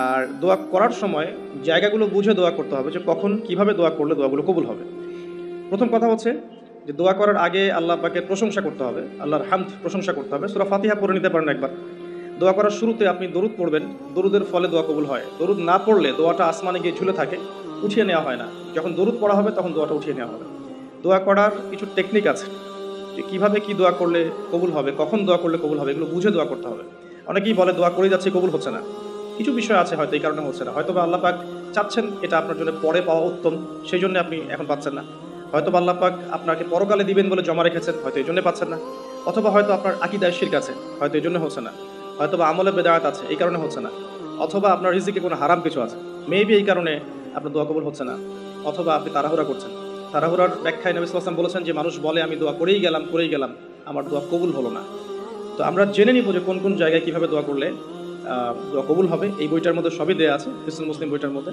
আর দোয়া করার সময় জায়গাগুলো বুঝে দোয়া করতে হবে যে কখন কিভাবে দোয়া করলে দোয়াগুলো কবুল হবে। প্রথম কথা হচ্ছে যে দোয়া করার আগে আল্লাহ পাকের প্রশংসা করতে হবে, আল্লাহর হামদ প্রশংসা করতে হবে। সূরা ফাতিহা পড়ে নিতে পারেন একবার। দোয়া করার শুরুতে আপনি দরুদ পড়বেন, দরুদের ফলে দোয়া কবুল হয়। দরুদ না পড়লে দোয়াটা আসমানে গিয়ে ঝুলে থাকে, উঠিয়ে নেওয়া হয় না। যখন দরুদ পড়া হবে তখন দোয়াটা উঠিয়ে নেওয়া হবে। দোয়া করার কিছু টেকনিক আছে যে কীভাবে কী দোয়া করলে কবুল হবে, কখন দোয়া করলে কবুল হবে, এগুলো বুঝে দোয়া করতে হবে। অনেকেই বলে দোয়া করে যাচ্ছে কবুল হচ্ছে না। কিছু বিষয় আছে হয়তো এই কারণে হচ্ছে না, হয়তো বা আল্লাহ পাক চাচ্ছেন এটা আপনার জন্য পরে পাওয়া উত্তম, সেই জন্য আপনি এখন পাচ্ছেন না। হয়তো বা আল্লাহ পাক আপনাকে পরকালে দিবেন বলে জমা রেখেছেন, হয়তো এই জন্য পাচ্ছেন না। অথবা হয়তো আপনার আকীদায় শিরক আছে, হয়তো এই জন্য হচ্ছে না। হয়তো বা আমলে বেদায়াত আছে, এই কারণে হচ্ছে না। অথবা আপনার রিজিকে কোনো হারাম কিছু আছে, মেবি এই কারণে আপনার দোয়া কবুল হচ্ছে না। অথবা আপনি তাড়াহুড়া করছেন। তাড়াহুড়ার ব্যাখ্যায় নবী সাল্লাল্লাহু আলাইহি ওয়াসাল্লাম বলেছেন যে মানুষ বলে আমি দোয়া করেই গেলাম, আমার দোয়া কবুল হলো না। তো আমরা জেনে নিব যে কোন কোন জায়গায় কীভাবে দোয়া করলে দোয়া কবুল হবে। এই বইটার মধ্যে সবই দেয়া আছে, হিসনুল মুসলিম বইটার মধ্যে।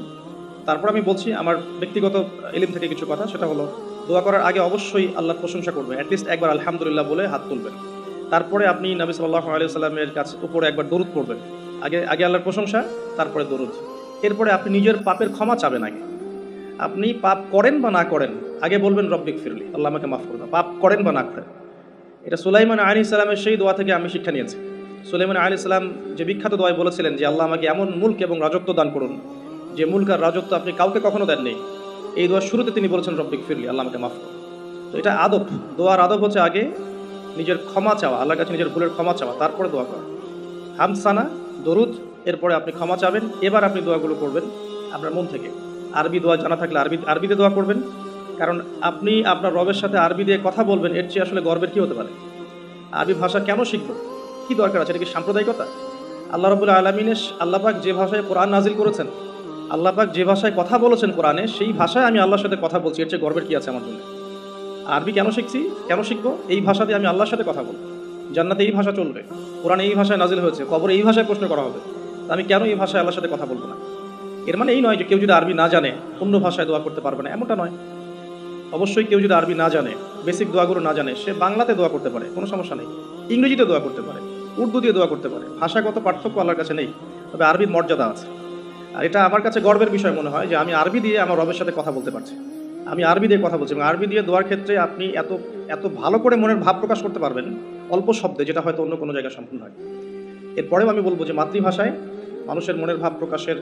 তারপর আমি বলছি আমার ব্যক্তিগত ইলম থেকে কিছু কথা, সেটা হলো দোয়া করার আগে অবশ্যই আল্লাহর প্রশংসা করবেন, অ্যাটলিস্ট একবার আলহামদুলিল্লাহ বলে হাত তুলবেন। তারপরে আপনি নবী সাল্লাল্লাহু আলাইহি ওয়াসাল্লামের কাছে উপরে একবার দরুদ পড়বেন। আগে আল্লাহর প্রশংসা, তারপরে দরুদ। এরপরে আপনি নিজের পাপের ক্ষমা চাবেন। আগে আপনি পাপ করেন বা না করেন, আগে বলবেন রব্বিক ফিরলি, আল্লাহ আমাকে মাফ করুন, পাপ করেন বা না করেন। এটা সুলাইমান আলাইহিস সালামের সেই দোয়া থেকে আমি শিক্ষা নিয়েছি। সুলাইমান আলাইহিস সালাম যে বিখ্যাত দোয়ায় বলেছিলেন যে আল্লাহ আমাকে এমন মুলক এবং রাজত্ব দান করুন যে মুলক আর রাজত্ব আপনি কাউকে কখনো দেননি। এই দোয়ার শুরুতে তিনি বলেছেন রব্বিক ফিরলি, আল্লাহ আমাকে মাফ করুন। তো এটা আদব, দোয়ার আদব হচ্ছে আগে নিজের ক্ষমা চাওয়া, আল্লাহর কাছে নিজের ভুলের ক্ষমা চাওয়া, তারপরে দোয়া করা। হামদ সানা, দরুদ, এরপরে আপনি ক্ষমা চাবেন। এবার আপনি দোয়াগুলো করবেন আপনার মন থেকে। আরবি দোয়া জানা থাকলে আরবিতে দোয়া করবেন, কারণ আপনি আপনার রবের সাথে আরবি দিয়ে কথা বলবেন, এর চেয়ে আসলে গর্বের কী হতে পারে। আরবি ভাষা কেন শিখব, কী দরকার আছে, এটা কি সাম্প্রদায়িকতা? আল্লাহ রাব্বুল আলামিনের আল্লাহ পাক যে ভাষায় কোরআন নাজিল করেছেন, আল্লাহ পাক যে ভাষায় কথা বলেছেন কোরআনে, সেই ভাষায় আমি আল্লাহর সাথে কথা বলছি, এর চেয়ে গর্বের কী আছে আমার জন্য? আরবি কেন শিখছি, কেন শিখবো? এই ভাষা দিয়ে আমি আল্লাহর সাথে কথা বলবো। জান্নাতে এই ভাষা চলবে, কোরআনে এই ভাষায় নাজিল হয়েছে, কবরে এই ভাষায় প্রশ্ন করা হবে। আমি কেন এই ভাষায় আল্লাহর সাথে কথা বলবো না? এর মানে এই নয় যে কেউ যদি আরবি না জানে অন্য ভাষায় দোয়া করতে পারবে না, এমনটা নয়। অবশ্যই কেউ যদি আরবি না জানে, বেসিক দোয়াগুলো না জানে, সে বাংলাতে দোয়া করতে পারে, কোনো সমস্যা নেই। ইংরেজিতে দোয়া করতে পারে, উর্দু দিয়ে দোয়া করতে পারে। ভাষাগত পার্থক্য আল্লাহর কাছে নেই, তবে আরবির মর্যাদা আছে। আর এটা আমার কাছে গর্বের বিষয় মনে হয় যে আমি আরবি দিয়ে আমার রবের সাথে কথা বলতে পারছি। আমি আরবি দিয়ে কথা বলছি, এবং আরবি দিয়ে দোয়ার ক্ষেত্রে আপনি এত এত ভালো করে মনের ভাব প্রকাশ করতে পারবেন অল্প শব্দে, যেটা হয়তো অন্য কোনো জায়গায় সম্পূর্ণ হয়। এরপরেও আমি বলবো যে মাতৃভাষায় মানুষের মনের ভাব প্রকাশের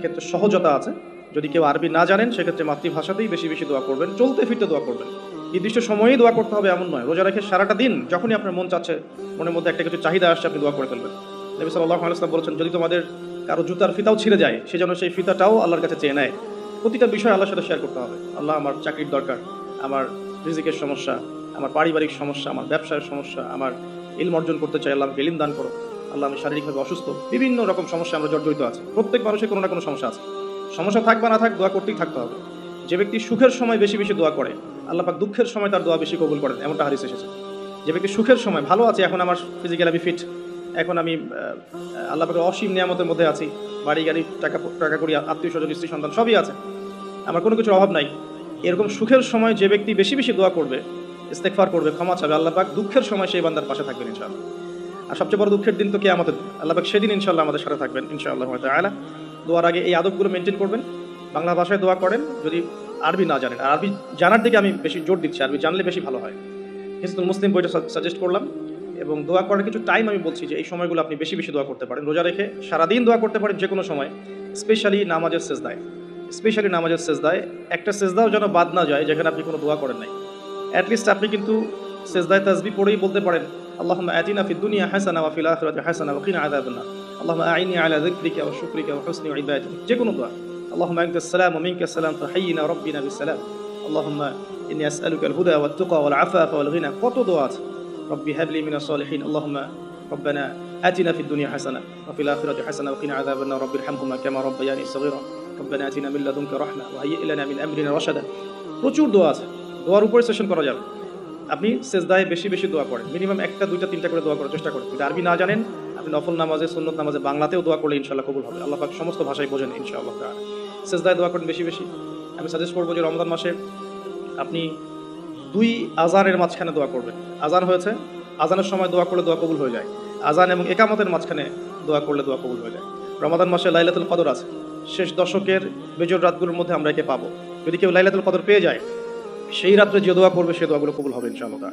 ক্ষেত্রে সহজতা আছে। যদি কেউ আরবি না জানেন, সেক্ষেত্রে মাতৃভাষাতেই বেশি বেশি দোয়া করবেন, চলতে ফিরতে দোয়া করবেন। নির্দিষ্ট সময়েই দোয়া করতে হবে এমন নয়। রোজা রেখে সারাটা দিন যখনই আপনার মন চাচ্ছে, মনের মধ্যে একটা কিছু চাহিদা আসছে, আপনি দোয়া করে ফেলবেন। নবী সাল্লাল্লাহু আলাইহি ওয়াসাল্লাম বলেছেন, যদি তোমাদের কারো জুতার ফিতাও ছিঁড়ে যায়, সে যেন সেই ফিতাটাও আল্লাহর কাছে চেয়ে নেয়। প্রতিটা বিষয় আল্লাহর সাথে শেয়ার করতে হবে। আল্লাহ, আমার চাকরির দরকার, আমার রিজিকের সমস্যা, আমার পারিবারিক সমস্যা, আমার ব্যবসার সমস্যা, আমার ইলম অর্জন করতে চাই, আল্লাহ আমাকে ইলম দান করো। আল্লাহ, আমি শারীরিকভাবে অসুস্থ। বিভিন্ন রকম সমস্যা আমরা জর্জরিত আছি। প্রত্যেক মানুষের কোনো না কোনো সমস্যা আছে। সমস্যা থাক বা না থাক, দোয়া করতেই থাকতে হবে। যে ব্যক্তি সুখের সময় বেশি বেশি দোয়া করে, আল্লাহ পাক দুঃখের সময় তার দোয়া বেশি কবুল করেন, এমনটা হাদিস এসেছে। যে ব্যক্তি সুখের সময় ভালো আছে, এখন আমার ফিজিক্যালি আমি ফিট, এখন আমি আল্লাহ পাকের অসীম নিয়ামতের মধ্যে আছি, বাড়ি গাড়ি টাকা করি, আত্মীয় স্বজন, স্ত্রী সন্তান সবই আছে, আমার কোনো কিছুর অভাব নাই। এরকম সুখের সময় যে ব্যক্তি বেশি বেশি দোয়া করবে, ইস্তেগফার করবে, ক্ষমা চাবে, আল্লাহ পাক দুঃখের সময় সেই বান্দার পাশে থাকবেন ইনশাআল্লাহ। আর সবচেয়ে বড় দুঃখের দিন তো কিয়ামতের দিন, আল্লাহ পাক সেদিন ইনশাআল্লাহ আমাদের সাথে থাকবেন ইনশাআল্লাহ তাআলা। দোয়ার আগে এই আদবগুলো মেনটেন করবেন। বাংলা ভাষায় দোয়া করেন যদি আরবি না জানেন। আর আরবি জানার দিকে আমি বেশি জোর দিচ্ছি, আরবি জানলে বেশি ভালো হয়। হিসনুল মুসলিম বইটা সাজেস্ট করলাম। এবং দোয়া করার কিছু টাইম আমি বলছি যে এই সময়গুলো আপনি বেশি বেশি দোয়া করতে পারেন। রোজা রেখে সারাদিন দোয়া করতে পারেন যে কোনো সময়, স্পেশালি নামাজের সেজদায় একটা সেজদাও যেন বাদ না যায় যেখানে আপনি কোনো দোয়া করেন নাই। অ্যাটলিস্ট আপনি কিন্তু সেজদায় তাসবিহ পড়েই বলতে পারেন, আল্লাহুম্মা আতিনা ফিদ দুনিয়া হাসানা ওয়া ফিল আখিরাতি হাসানা ওয়া কিনা আযাবান নার। আল্লাহুম্মা আইনি আলা যিকরিকা ওয়া শুকরিকা ওয়া হুসনি ইবাদাতিক। যে কোনো দোয়া। আল্লাহুম্মা আনতাস সালাম ওয়া মিনকাস সালাম ফাহাইয়িনা রাব্বিনা বিস সালাম। আল্লাহুম্মা ইন্নী আসআলুকাল হুদা ওয়াত তুকা ওয়াল আফাফা ওয়াল গিনা। কত দোয়া আছে। রব্বি হাবলি মিনাস সালিহিন। আল্লাহুম্মা রব্বানা আতিনা ফিদ দুনিয়া হাসানা ওয়া ফিল আখিরাতি হাসানা ওয়া কিনা আযাবান নার। রব্বিরহামহুমা কামা রাব্বায়ানি সাগীরা। রব্বানা আতিনা মিন লাদুনকা রাহমা ওয়া হাইয়্যি লানা মিন আমরিনা রাশাদা। প্রচুর দোয়া আছে, দোয়ার উপরে সেশন করা যাবে। আপনি সেজদায় বেশি বেশি দোয়া করেন, মিনিমাম একটা দুইটা তিনটা করে দোয়া করার চেষ্টা করেন। যদি আরবি না জানেন, আপনি নফল নামাজে, সুন্নত নামাজে বাংলাতেও দোয়া করলে ইনশাআল্লাহ কবুল হবে। আল্লাহ পাক সমস্ত ভাষায় বোঝেন ইনশাআল্লাহ। সেজদায় দোয়া করেন বেশি বেশি। আমি সাজেস্ট করবো যে রমজান মাসে আপনি 2 আজানের মাঝখানে দোয়া করবেন। আজান হয়েছে, আজানের সময় দোয়া করলে দোয়া কবুল হয়ে যায়। আজান এবং একামতের মাঝখানে দোয়া করলে দোয়া কবুল হয়ে যায়। রমাদান মাসে লাইলাতুল কদর আছে, শেষ দশকের বেজর রাতগুলোর মধ্যে আমরা একে পাবো। যদি কেউ লাইলাতুল কদর পেয়ে যায়, সেই রাত্রে যে দোয়া করবে সেই দোয়াগুলো কবুল হবে ইনশাআল্লাহ।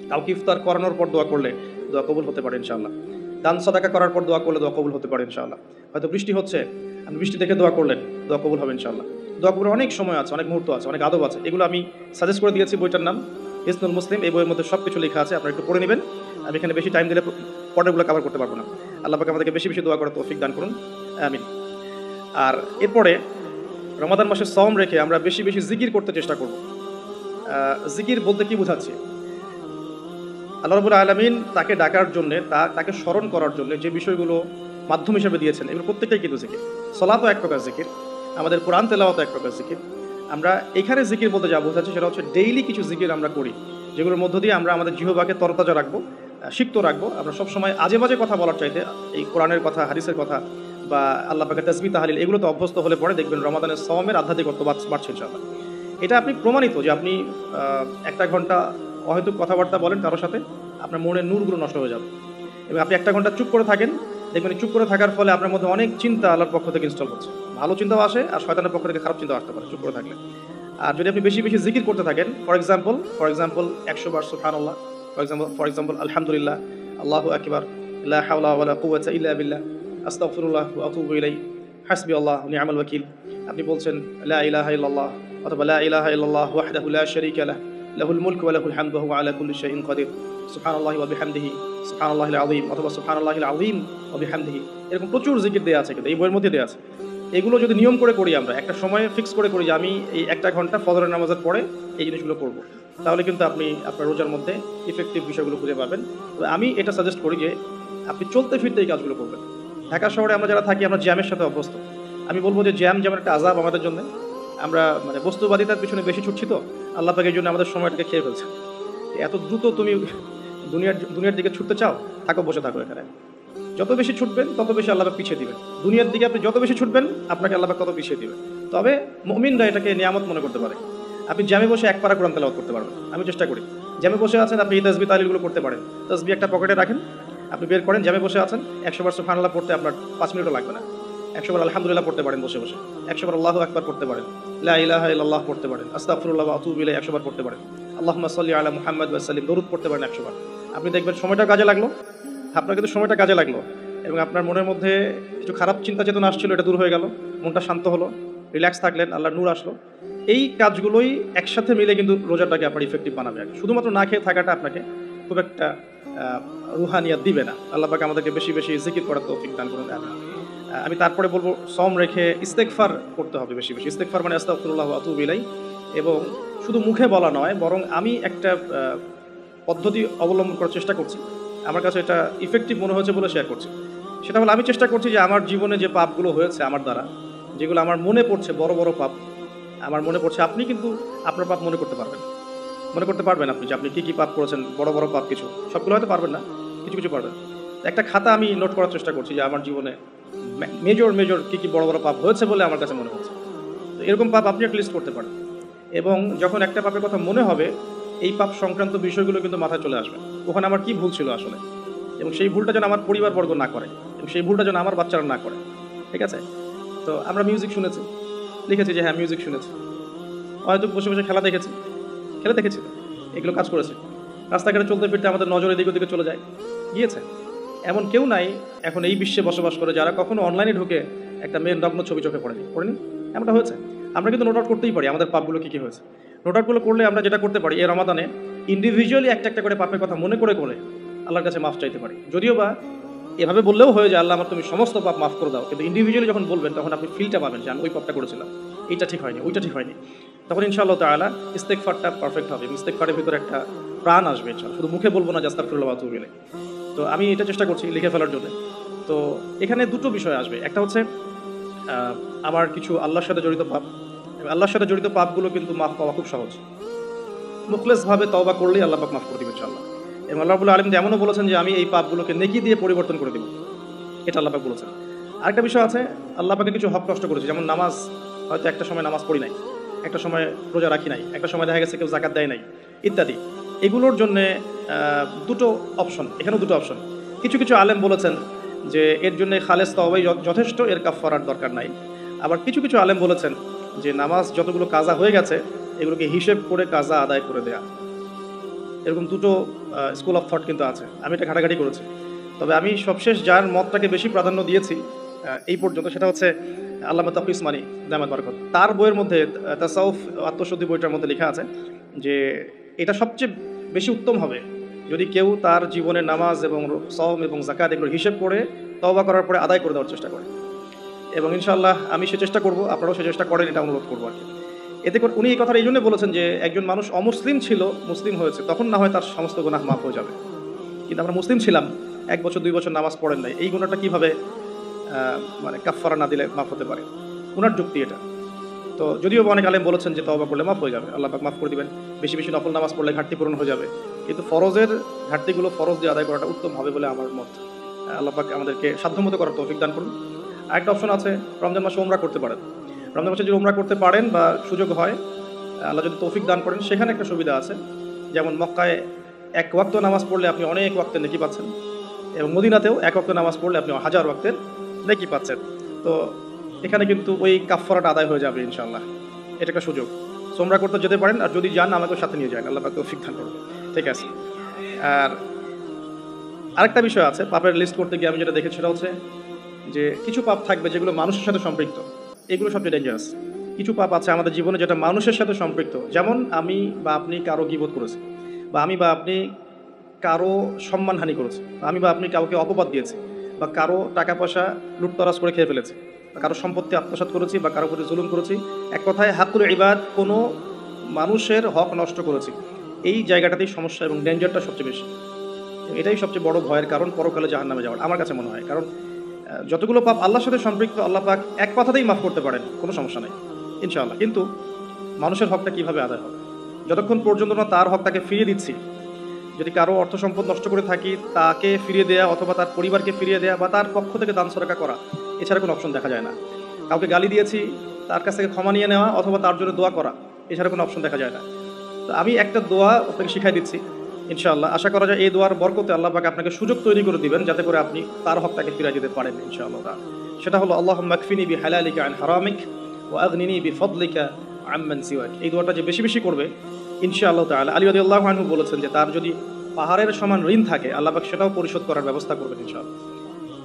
কাউকে ইফতার করানোর পর দোয়া করলে দোয়া কবুল হতে পারে ইনশাআল্লাহ। দান সাদাকা করার পর দোয়া করলে দোয়া কবুল হতে পারে ইনশাআল্লাহ। হয়তো বৃষ্টি হচ্ছে, আপনি বৃষ্টি দেখে দোয়া করলেন, দোয়া কবুল হবে ইনশাআল্লাহ। দোয়া কবুলের অনেক সময় আছে, অনেক মুহূর্ত আছে, অনেক আদব আছে। এগুলো আমি সাজেস্ট করে দিয়েছি, বইটার নাম হিসনুল মুসলিম। এই বইয়ের মধ্যে সব কিছু লেখা আছে, আপনারা একটু পড়ে নেবেন। আমি এখানে বেশি টাইম দিলে পর্যায়গুলো কভার করতে পারবো না। আল্লাহ পাক আমাদেরকে বেশি বেশি দোয়া করার তৌফিক দান করুন, আমিন। আর এরপরে রমাদান মাসে সওম রেখে আমরা বেশি বেশি জিকির করতে চেষ্টা করব। জিকির বলতে কি বোঝাচ্ছি? আল্লাহ রাব্বুল আলামিন তাকে ডাকার জন্য, তাকে স্মরণ করার জন্য যে বিষয়গুলো মাধ্যম হিসেবে দিয়েছেন, এগুলো প্রত্যেকটাই কিন্তু জিকির। সালাতও এক প্রকার জিকির, আমাদের কোরআন তেলাওয়াতও এক প্রকার জিকির। আমরা এখানে জিকির বলতে যা বোঝাচ্ছি সেটা হচ্ছে ডেইলি কিছু জিকির আমরা করি, যেগুলোর মধ্য দিয়ে আমরা আমাদের জিহ্বাকে তরতাজা রাখবো, সিক্ত রাখবো। আমরা সবসময় আজে বাজে কথা বলার চাইতে এই কোরআনের কথা, হাদিসের কথা বা আল্লাহ পাকের তাসবিহ তাহলিল এগুলোতে অভ্যস্ত হলে পরে দেখবেন রমাদানের সওমের আধ্যাত্মিকত্ব বাড়ছে ইনশাআল্লাহ। এটা আপনি প্রমাণিত যে আপনি 1 ঘন্টা অহেতুক কথাবার্তা বলেন কারোর সাথে, আপনার মনের নূরগুলো নষ্ট হয়ে যাবে। এবং আপনি 1 ঘন্টা চুপ করে থাকেন, দেখবেন চুপ করে থাকার ফলে আপনার মধ্যে অনেক চিন্তা আল্লাহর পক্ষ থেকে ইনস্টল হচ্ছে। ভালো চিন্তাও আসে, আর শয়তানের পক্ষ থেকে খারাপ চিন্তাও আসতে পারে চুপ করে থাকলে। আর যদি আপনি বেশি বেশি জিকির করতে থাকেন, ফর এক্সাম্পল 100 বার সুবহানাল্লাহ, ফর এক্সাম্পল আলহামদুলিল্লাহ, আল্লাহু আকবার, লা হাওলা ওয়ালা কুওয়াতা ইল্লা বিল্লাহ, আস্তাগফিরুল্লাহ ওয়া আতুবু ইলাইহি, হাসবিয়াল্লাহু ওয়া নি'মাল ওয়াকিল। আপনি বলছেন লা ইলাহা ইল্লাল্লাহ অথবা লা ইলাহা ইল্লাল্লাহ ওয়াহদাহু লা শারীকা লাহু, লাহুল মুলকু ওয়া লাহুল হামদু ওয়া হুয়া আলা কুল্লি শাইইন কাদির, সুবহানাল্লাহি ওয়া বিহামদিহি, সুবহানাল্লাহিল আযীম অথবা সুবহানাল্লাহিল আযীম ওয়া বিহামদিহি। এরকম প্রচুর জিকির দেয়া আছে, কিন্তু এই বইয়ের মধ্যে দেয়া আছে। এগুলো যদি নিয়ম করে করি, আমরা একটা সময় ফিক্স করে করি যে আমি এই 1 ঘন্টা ফজরের নামাজের পরে এই জিনিসগুলো করব, তাহলে কিন্তু আপনি আপনার রোজার মধ্যে ইফেক্টিভ বিষয়গুলো খুঁজে পাবেন। তবে আমি এটা সাজেস্ট করি যে আপনি চলতে ফিরতে এই কাজগুলো করবেন। ঢাকা শহরে আমরা যারা থাকি, আমরা জ্যামের সাথে অভ্যস্ত। আমি বলবো যে জ্যাম যেমন একটা আযাব আমাদের জন্য, আমরা মানে বস্তুবাদিতার পিছনে বেশি ছুটছি, তো আল্লাহ পাকের জন্য আমাদের সময়টাকে খেয়ে ফেলছে। এত দ্রুত তুমি দুনিয়ার দিকে ছুটতে চাও, থাকো, বসে থাকো এখানে। যত বেশি ছুটবেন তত বেশি আল্লাহ পাক পিছিয়ে দিবেন। দুনিয়ার দিকে আপনি যত বেশি ছুটবেন, আপনাকে আল্লাহ পাক তত পিছিয়ে দিবেন। তবে মুমিনরা এটাকে নিয়ামত মনে করতে পারে। আপনি জ্যামে বসে 1 পারা কোরআন তেলাওয়াত করতে পারবেন। আমি চেষ্টা করি, জ্যামে বসে আছেন আপনি এই তাসবিহ তাহলিলগুলো করতে পারেন। তাসবিহ একটা পকেটে রাখেন, আপনি বের করেন, জ্যামে বসে আছেন, 100 বার সুবহানাল্লাহ পড়তে আপনার 5 মিনিটও লাগবে না। 100 বার আলহামদুলিল্লাহ পড়তে পারেন বসে বসে, 100 বার আল্লাহু আকবার পড়তে পারেন, লা ইলাহা ইল্লাল্লাহ পড়তে পারেন, আস্তাগফিরুল্লাহ ওয়া আতুবু ইলাইহি 100 বার পড়তে পারেন, আল্লাহুম্মা সাল্লি আলা মুহাম্মাদ ওয়া সাল্লিম দরুদ পড়তে পারেন 100 বার। আপনি দেখবেন সময়টা কাজে লাগলো, আপনার কিন্তু সময়টা কাজে লাগলো, এবং আপনার মনের মধ্যে কিছু খারাপ চিন্তা চেতনা আসছিল, এটা দূর হয়ে গেল, মনটা শান্ত হলো, রিল্যাক্স থাকলেন, আল্লাহর নূর আসলো। এই কাজগুলোই একসাথে মিলে কিন্তু রোজাটাকে আপনার ইফেক্টিভ বানাবে। শুধুমাত্র না খেয়ে থাকাটা আপনাকে খুব একটা রুহানিয়াত দিবে না। আল্লাহ পাক আমাদেরকে বেশি বেশি জিকির করার তৌফিক দান করুন। আমি তারপরে বলবো সওম রেখে ইস্তেগফার করতে হবে বেশি বেশি। ইস্তেগফার মানে আস্তাগফিরুল্লাহ ওয়া আতুবু ইলাইহি, এবং শুধু মুখে বলা নয়, বরং আমি একটা পদ্ধতি অবলম্বন করার চেষ্টা করছি। আমার কাছে এটা ইফেক্টিভ মনে হয়েছে বলে শেয়ার করছি। সেটা হলো, আমি চেষ্টা করছি যে আমার জীবনে যে পাপগুলো হয়েছে আমার দ্বারা, যেগুলো আমার মনে পড়ছে বড় বড় পাপ আমার মনে পড়ছে, আপনি কিন্তু আপনার পাপ মনে করতে পারবেন আপনি যে আপনি কী কী পাপ করেছেন, বড় বড় পাপ কিছু, সবগুলো হয়তো পারবেন না, কিছু কিছু পারবেন। একটা খাতা আমি নোট করার চেষ্টা করছি যে আমার জীবনে মেজর কী কী বড় বড় পাপ হয়েছে বলে আমার কাছে মনে হচ্ছে। তো এরকম পাপ আপনি একটা লিস্ট করতে পারেন, এবং যখন একটা পাপের কথা মনে হবে, এই পাপ সংক্রান্ত বিষয়গুলো কিন্তু মাথায় চলে আসবে, ওখানে আমার কী ভুল ছিল আসলে, এবং সেই ভুলটা যেন আমার পরিবারবর্গ না করে, এবং সেই ভুলটা যেন আমার বাচ্চারা না করে। ঠিক আছে? তো আমরা মিউজিক শুনেছি, লিখেছি যে হ্যাঁ মিউজিক শুনেছি, হয়তো বসে বসে খেলা দেখেছি, এগুলো কাজ করেছে। রাস্তাঘাটে চলতে ফিরতে আমাদের নজর এদিক ওদিকে চলে গিয়েছে। এমন কেউ নাই এখন এই বিশ্বে বসবাস করে যারা কখনো অনলাইনে ঢুকে একটা মেয়ের নগ্ন ছবি চোখে পড়েনি। এমনটা হয়েছে। আমরা কিন্তু নোট আউট করতেই পারি আমাদের পাপগুলো কী কী হয়েছে। নোট আউটগুলো করলে আমরা যেটা করতে পারি, এই রমাদানে ইন্ডিভিজুয়ালি একটা একটা করে পাপের কথা মনে করে আল্লাহর কাছে মাফ চাইতে পারি। যদিও বা এভাবে বললেও হয়ে যায়, আল্লাহ আমার তুমি সমস্ত পাপ মাফ করে দাও, কিন্তু ইন্ডিভিজুয়ালি যখন বলবেন তখন আপনি ফিলটা পাবেন যে আমি ওই পাপটা করেছিলাম, এইটা ঠিক হয়নি, ওইটা ঠিক হয়নি। তখন ইনশাআল্লাহ তাআলা ইস্তেগফারটা পারফেক্ট হবে, ইস্তেগফারের ভিতরে একটা প্রাণ আসবে ইনশাআল্লাহ। শুধু মুখে বলবো না যে আস্তাগফিরুল্লাহ ওয়া আতুবু ইলাইহি। তো আমি এটা চেষ্টা করছি লিখে ফেলার জন্য। তো এখানে দুটো বিষয় আসবে, একটা হচ্ছে আমার কিছু আল্লাহর সাথে জড়িত পাপ, এবং আল্লাহর সাথে জড়িত পাপগুলো কিন্তু মাফ পাওয়া খুব সহজ। মুখলেসভাবে তওবা করলেই আল্লাহ পাক মাফ করে দিবেন ইনশাআল্লাহ। এবং আল্লাহ রাব্বুল আলামিন এমনও বলেছেন যে আমি এই পাপগুলোকে নেকি দিয়ে পরিবর্তন করে দেব, এটা আল্লাহ পাক বলেছেন। আরেকটা বিষয় আছে, আল্লাহ পাকে কিছু হক নষ্ট করেছে, যেমন নামাজ, হয়তো একটা সময় নামাজ পড়ি নাই, একটা সময় রোজা রাখি নাই, একটা সময় দেখা গেছে কেউ যাকাত দেয় নাই ইত্যাদি। এগুলোর জন্য দুটো অপশন, এখানেও দুটো অপশন। কিছু কিছু আলেম বলেছেন যে এর জন্য খালেস তওবাই যথেষ্ট, এর কাফারার দরকার নাই। আবার কিছু কিছু আলেম বলেছেন যে নামাজ যতগুলো কাজা হয়ে গেছে এগুলোকে হিসেব করে কাজা আদায় করে দেয়া। এরকম দুটো স্কুল অফ থট কিন্তু আছে, আমি এটা ঘাটাঘাটি করেছি। তবে আমি সবশেষ যার মতটাকে বেশি প্রাধান্য দিয়েছি এই পর্যন্ত, সেটা হচ্ছে আল্লামা তাকি উসমানী দামাত বারাকাত। তার বইয়ের মধ্যে তাসাউফ আত্মশুদ্ধি বইটার মধ্যে লেখা আছে যে এটা সবচেয়ে বেশি উত্তম হবে যদি কেউ তার জীবনে নামাজ এবং সওম এবং যাকাত এগুলো হিসেব করে তওবা করার পরে আদায় করে দেওয়ার চেষ্টা করে। এবং ইনশাআল্লাহ আমি সে চেষ্টা করব, আপনারাও সে চেষ্টা করেন, এটা অনুরোধ করবো আর কি। এতে করে উনি এই কথাটা এই জন্য বলেছেন যে একজন মানুষ অমুসলিম ছিল, মুসলিম হয়েছে, তখন না হয় তার সমস্ত গুনাহ মাফ হয়ে যাবে। কিন্তু আমরা মুসলিম ছিলাম, 1 বছর 2 বছর নামাজ পড়েন নাই, এই গুণাটা কীভাবে মানে কাফফারা না দিলে মাফ হতে পারে? ওনার যুক্তি এটা। তো যদিও অনেক আলেম বলেছেন যে তওবা করলে মাফ হয়ে যাবে, আল্লাহ পাক মাফ করে দিবেন, বেশি বেশি নফল নামাজ পড়লে ঘাটতি পূরণ হয়ে যাবে। কিন্তু ফরজের ঘাটতিগুলো ফরজ দিয়ে আদায় করাটা উত্তম হবে বলে আমার মত। আল্লাহ পাক আমাদেরকে সাধ্যমতো করার তৌফিক দান করুন। আরেকটা অপশন আছে, রমজান মাসে উমরা করতে পারেন। রমজান মাসে যদি উমরা করতে পারেন বা সুযোগ হয়, আল্লাহ যদি তৌফিক দান করেন, সেখানে একটা সুবিধা আছে। যেমন মক্কায় 1 ওয়াক্ত নামাজ পড়লে আপনি অনেক ওয়াক্তের নেকি পাচ্ছেন, এবং মদিনাতেও 1 ওয়াক্ত নামাজ পড়লে আপনি 1000 ওয়াক্তের নেকি পাচ্ছেন। তো এখানে কিন্তু ওই কাফফারাটা আদায় হয়ে যাবে ইনশাআল্লাহ। এটা একটা সুযোগ। উমরা করতে যেতে পারেন, আর যদি যান আমাকে সাথে নিয়ে যান, আল্লাহ পাক তৌফিক দান করুন। ঠিক আছে। আর আরেকটা বিষয় আছে, পাপের লিস্ট করতে গিয়ে আমি যেটা দেখেছি সেটা হচ্ছে যে কিছু পাপ থাকবে যেগুলো মানুষের সাথে সম্পৃক্ত, এগুলো সবচেয়ে ডেঞ্জারাস। কিছু পাপ আছে আমাদের জীবনে যেটা মানুষের সাথে সম্পৃক্ত, যেমন আমি বা আপনি কারো গীবত করেছি, বা আমি বা আপনি কারো সম্মানহানি করেছি, আমি বা আপনি কাউকে অপবাদ দিয়েছি, বা কারো টাকা পয়সা লুটতরাজ করে খেয়ে ফেলেছি, বা কারো সম্পত্তি আত্মসাৎ করেছি, বা কারো প্রতি জুলুম করেছি। এক কথায় হাকুল ইবাদ, কোনো মানুষের হক নষ্ট করেছি। এই জায়গাটাতেই সমস্যা এবং ডেঞ্জারটা সবচেয়ে বেশি। এটাই সবচেয়ে বড় ভয়ের কারণ পরকালে জাহান্নামে যাওয়ার, আমার কাছে মনে হয়। কারণ যতগুলো পাপ আল্লাহর সাথে সম্পৃক্ত, আল্লাহ পাক এক কথাতেই মাফ করতে পারেন, কোনো সমস্যা নেই ইনশাআল্লাহ। কিন্তু মানুষের হকটা কিভাবে আদায় হবে? যতক্ষণ পর্যন্ত না তার হক তাকে ফিরিয়ে দিচ্ছি, যদি কারো অর্থ সম্পদ নষ্ট করে থাকি, তাকে ফিরিয়ে দেয়া অথবা তার পরিবারকে ফিরিয়ে দেয়া বা তার পক্ষ থেকে দান সদকা করা, এছাড়া কোনো অপশন দেখা যায় না। কাউকে গালি দিয়েছি, তার কাছ থেকে ক্ষমা নিয়ে নেওয়া অথবা তার জন্য দোয়া করা, এছাড়া কোনো অপশন দেখা যায় না। তো আমি একটা দোয়া আপনাকে শিখাই দিচ্ছি ইনশাআল্লাহ। আশা করা যায় এই দোয়ার বরকতে আল্লাহ পাক আপনাকে সুযোগ তৈরি করে দিবেন যাতে করে আপনি তার হক তাকে ফিরিয়ে দিতে পারেন ইনশাআল্লাহ। সেটা হলো আল্লাহুম্মা কফিনি বিহালালিকা আন হারামিক ওয়া আগনিনি বিফদলিকা আম্মান সিওয়াক। এই দোয়াটা যে বেশি বেশি করবে ইনশাআল্লাহ তাআলা, আলী রাদিয়াল্লাহু আনহু বলেছেন যে তার যদি পাহাড়ের সমান ঋণ থাকে, আল্লাহ পাক সেটাও পরিশোধ করার ব্যবস্থা করবেন ইনশাআল্লাহ।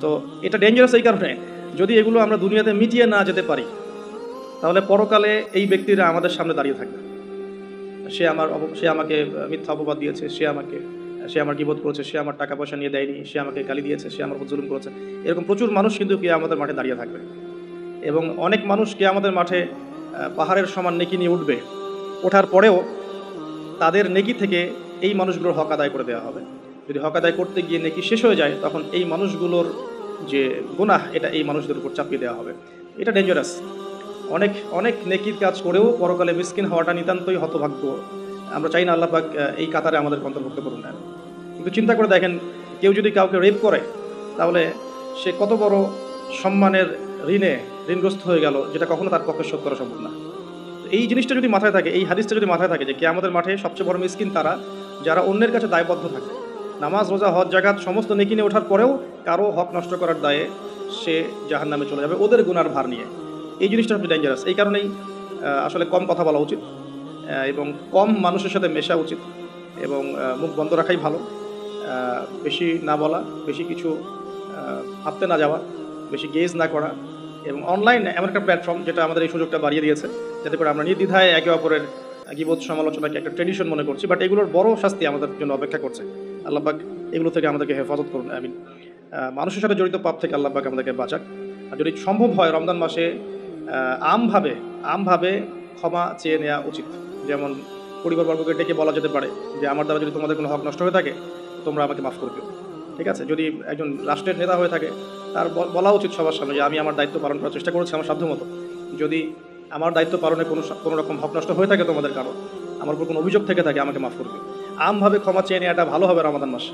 তো এটা ডেঞ্জারাস এই কারণে, যদি এগুলো আমরা দুনিয়াতে মিটিয়ে না যেতে পারি, তাহলে পরকালে এই ব্যক্তিরা আমাদের সামনে দাঁড়িয়ে থাকবে। সে আমাকে মিথ্যা অপবাদ দিয়েছে, সে আমার গীবত করেছে, সে আমার টাকা পয়সা নিয়ে দেয়নি, সে আমাকে গালি দিয়েছে, সে আমার উপর জুলুম করেছে। এরকম প্রচুর মানুষ কিন্তু কিয়ামতের মাঠে দাঁড়িয়ে থাকবে, এবং অনেক মানুষ কিয়ামতের মাঠে পাহাড়ের সমান নেকি নিয়ে উঠবে। ওঠার পরেও তাদের নেকি থেকে এই মানুষগুলোর হক আদায় করে দেওয়া হবে। যদি হক আদায় করতে গিয়ে নেকি শেষ হয়ে যায়, তখন এই মানুষগুলোর যে গুনাহ, এটা এই মানুষদের উপর চাপিয়ে দেওয়া হবে। এটা ডেঞ্জারাস। অনেক অনেক নেকির কাজ করেও পরকালে মিসকিন হওয়াটা নিতান্তই হতভাগ্য। আমরা চাই না আল্লাহ পাক এই কাতারে আমাদের অন্তর্ভুক্ত করুন না। কিন্তু চিন্তা করে দেখেন, কেউ যদি কাউকে রেপ করে, তাহলে সে কত বড় সম্মানের ঋণগ্রস্ত হয়ে গেল, যেটা কখনো তার পক্ষে শোধ করা সম্ভব না। এই জিনিসটা যদি মাথায় থাকে, এই হাদিসটা যদি মাথায় থাকে যে কিয়ামতের মাঠে সবচেয়ে বড় মিসকিন তারা যারা অন্যের কাছে দায়বদ্ধ থাকে, নামাজ রোজা হজ জাকাত সমস্ত নেকি নিয়ে ওঠার পরেও কারো হক নষ্ট করার দায়ে সে জাহান্নামে চলে যাবে, ওদের গুনার ভার নিয়ে। এই জিনিসটা সবচেয়ে ডেঞ্জারাস। এই কারণেই আসলে কম কথা বলা উচিত, এবং কম মানুষের সাথে মেশা উচিত, এবং মুখ বন্ধ রাখাই ভালো। বেশি না বলা, বেশি কিছু ভাবতে না যাওয়া, বেশি গেজ না করা। এবং অনলাইন এমন একটা প্ল্যাটফর্ম যেটা আমাদের এই সুযোগটা বাড়িয়ে দিয়েছে, যাতে করে আমরা নির্দ্বিধায় একে অপরের গীবত সমালোচনাকে একটা ট্রেডিশন মনে করছি, বাট এগুলোর বড় শাস্তি আমাদের জন্য অপেক্ষা করছে। আল্লাহ পাক এগুলো থেকে আমাদেরকে হেফাজত করুন, আমিন। মানুষের সাথে জড়িত পাপ থেকে আল্লাহ পাক আমাদেরকে বাঁচাক। আর যদি সম্ভব হয় রমজান মাসে আমভাবে ক্ষমা চেয়ে নেওয়া উচিত। যেমন পরিবারবর্গকে ডেকে বলা যেতে পারে যে আমার দ্বারা যদি তোমাদের কোনো হক নষ্ট হয়ে থাকে, তোমরা আমাকে মাফ করে দিও। ঠিক আছে। যদি একজন রাষ্ট্রের নেতা হয়ে থাকে, তার বলা উচিত সবার সামনে যে আমি আমার দায়িত্ব পালন করার চেষ্টা করেছি আমার সাধ্যমতো। যদি আমার দায়িত্ব পালনে কোনো রকম হক নষ্ট হয়ে থাকে তোমাদের কারো, আমার উপর কোনো অভিযোগ থেকে থাকে, আমাকে মাফ করে দিও। আমভাবে ক্ষমা চেয়ে নেওয়াটা ভালো হবে রমাদান মাসে।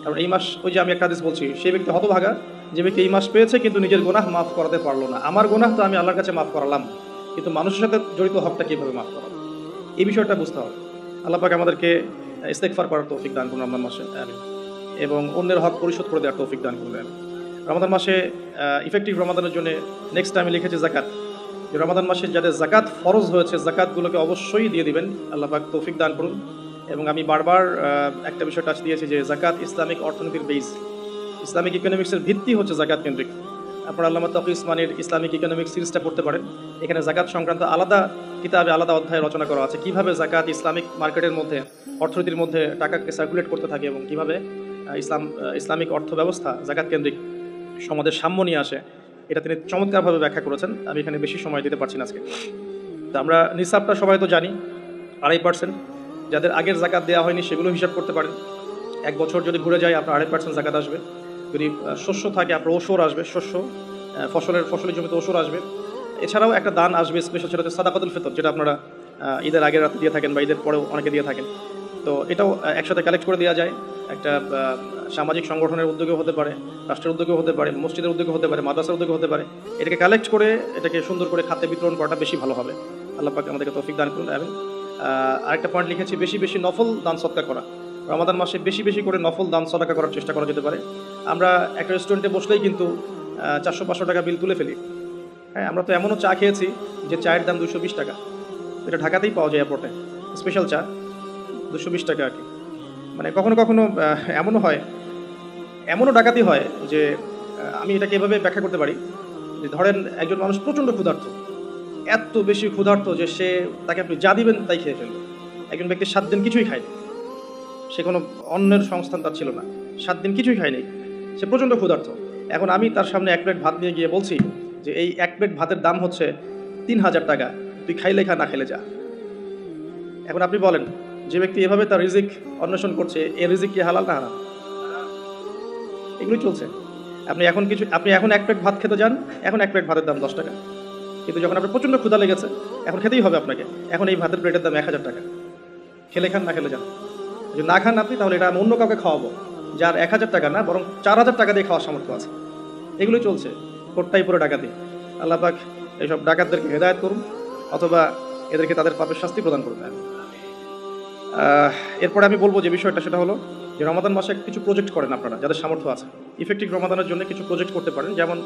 কারণ এই মাস, ওই যে আমি একটা হাদিস বলছি, সেই ব্যক্তি হতভাগা যে ব্যক্তি এই মাস পেয়েছে কিন্তু নিজের গুনাহ মাফ করাতে পারলো না। আমার গুনাহ তো আমি আল্লাহর কাছে মাফ করালাম, কিন্তু মানুষের সাথে জড়িত হকটা কীভাবে মাফ করাবো, এই বিষয়টা বুঝতে হবে। আল্লাহ পাক আমাদেরকে ইস্তেগফার করার তৌফিক দান করুন রমজান মাসে, আমিন। এবং অন্যের হক পরিশোধ করে দেওয়ার তৌফিক দান করুন। রমাদান মাসে ইফেক্টিভ রমাদানের জন্য নেক্সট আমি লিখেছি জাকাত। যে রমাদান মাসে যাদের জাকাত ফরজ হয়েছে জাকাতগুলোকে অবশ্যই দিয়ে দিবেন, আল্লাহ পাক তৌফিক দান করুন। এবং আমি বারবার একটা বিষয় টাচ দিয়েছি যে জাকাত ইসলামিক অর্থনীতির বেস, ইসলামিক ইকোনমিক্সের ভিত্তি হচ্ছে জাকাত কেন্দ্রিক। আপনারা আল্লামা তকি ইসমানির ইসলামিক ইকোনমিক্স সিরিজটা পড়তে পারেন। এখানে জাকাত সংক্রান্ত আলাদা কিতাবে আলাদা অধ্যায় রচনা করা আছে, কিভাবে জাকাত ইসলামিক মার্কেটের মধ্যে অর্থনীতির মধ্যে টাকাকে সার্কুলেট করতে থাকে এবং কিভাবে ইসলামিক অর্থ ব্যবস্থা জাকাত কেন্দ্রিক সমাজের সাম্য নিয়ে আসে। এটা তিনি চমৎকারভাবে ব্যাখ্যা করেছেন, আমি এখানে বেশি সময় দিতে পারছি না আজকে। তো আমরা নিসাবটা সবাই তো জানি 2.5%। যাদের আগের জাকাত দেওয়া হয়নি সেগুলো হিসাব করতে পারেন। এক বছর যদি ঘুরে যায় আপনার 2.5% জাকাত আসবে। যদি শস্য থাকে আপনার ওসর আসবে, শস্য ফসলের জমিতে ওসর আসবে। এছাড়াও একটা দান আসবে স্পেশাল, সেটা হচ্ছে সাদাকাতুল ফিতর, যেটা আপনারা ঈদের আগের রাতে দিয়ে থাকেন বা ঈদের পরেও অনেকে দিয়ে থাকেন। তো এটাও একসাথে কালেক্ট করে দেওয়া যায়। একটা সামাজিক সংগঠনের উদ্যোগেও হতে পারে, রাষ্ট্রের উদ্যোগেও হতে পারে, মসজিদের উদ্যোগে হতে পারে, মাদ্রাসার উদ্যোগে হতে পারে। এটাকে কালেক্ট করে এটাকে সুন্দর করে খাতে বিতরণ করাটা বেশি ভালো হবে। আল্লাহ পাক আমাদেরকে তৌফিক দান করুন। এবং আরেকটা পয়েন্ট লিখেছি, বেশি বেশি নফল দান সদকা করা। রমাদান মাসে বেশি বেশি করে নফল দান সদকা করার চেষ্টা করা যেতে পারে। আমরা একটা রেস্টুরেন্টে বসলেই কিন্তু 400-500 টাকা বিল তুলে ফেলি। হ্যাঁ, আমরা তো এমনও চা খেয়েছি যে চায়ের দাম 220 টাকা। এটা ঢাকাতেই পাওয়া যায় এয়ারপোর্টে, স্পেশাল চা 220 টাকা আর কি। মানে কখনো কখনো এমনও ডাকাতি হয় যে আমি এটাকে এভাবে ব্যাখ্যা করতে পারি যে ধরেন একজন মানুষ প্রচণ্ড ক্ষুধার্ত, এত বেশি ক্ষুধার্ত যে তাকে আপনি যা দিবেন তাই খেয়ে ফেলবে। একজন ব্যক্তি 7 দিন কিছুই খায়নি, সে কোনো অন্যের সংস্থান তার ছিল না, 7 দিন কিছুই খায়নি, সে প্রচণ্ড ক্ষুধার্ত। এখন আমি তার সামনে 1 প্লেট ভাত নিয়ে গিয়ে বলছি যে এই 1 প্লেট ভাতের দাম হচ্ছে 3000 টাকা, তুই খাইলে খা, না খাইলে যা। এখন আপনি বলেন, যে ব্যক্তি এভাবে তার রিজিক অন্বেষণ করছে, এর রিজিক কি হালাল না হারাম? এগুলোই চলছে। আপনি এখন 1 প্লেট ভাত খেতে যান, এখন 1 প্লেট ভাতের দাম 10 টাকা। কিন্তু যখন আপনার প্রচণ্ড ক্ষুধা লেগেছে, এখন খেতেই হবে আপনাকে, এখন এই ভাতের প্লেটের দাম 1000 টাকা। খেলে খান, না খেলে যান। যদি না খান আপনি, তাহলে এটা আমি অন্য কাউকে খাওয়াবো যার 1000 টাকা না বরং 4000 টাকা দিয়ে খাওয়ার সামর্থ্য আছে। এগুলোই চলছে, কোটটাই পুরো ডাকাতি। আল্লাহ পাক এইসব ডাকাতদেরকে হেদায়েত করুন, অথবা এদেরকে তাদের পাপের শাস্তি প্রদান করুন। এরপরে আমি বলবো যে বিষয়টা, সেটা হলো যে রমাদান মাসে কিছু প্রজেক্ট করেন আপনারা, যাদের সামর্থ্য আছে। ইফেক্টিভ রমাদানের জন্য কিছু প্রজেক্ট করতে পারেন, যেমন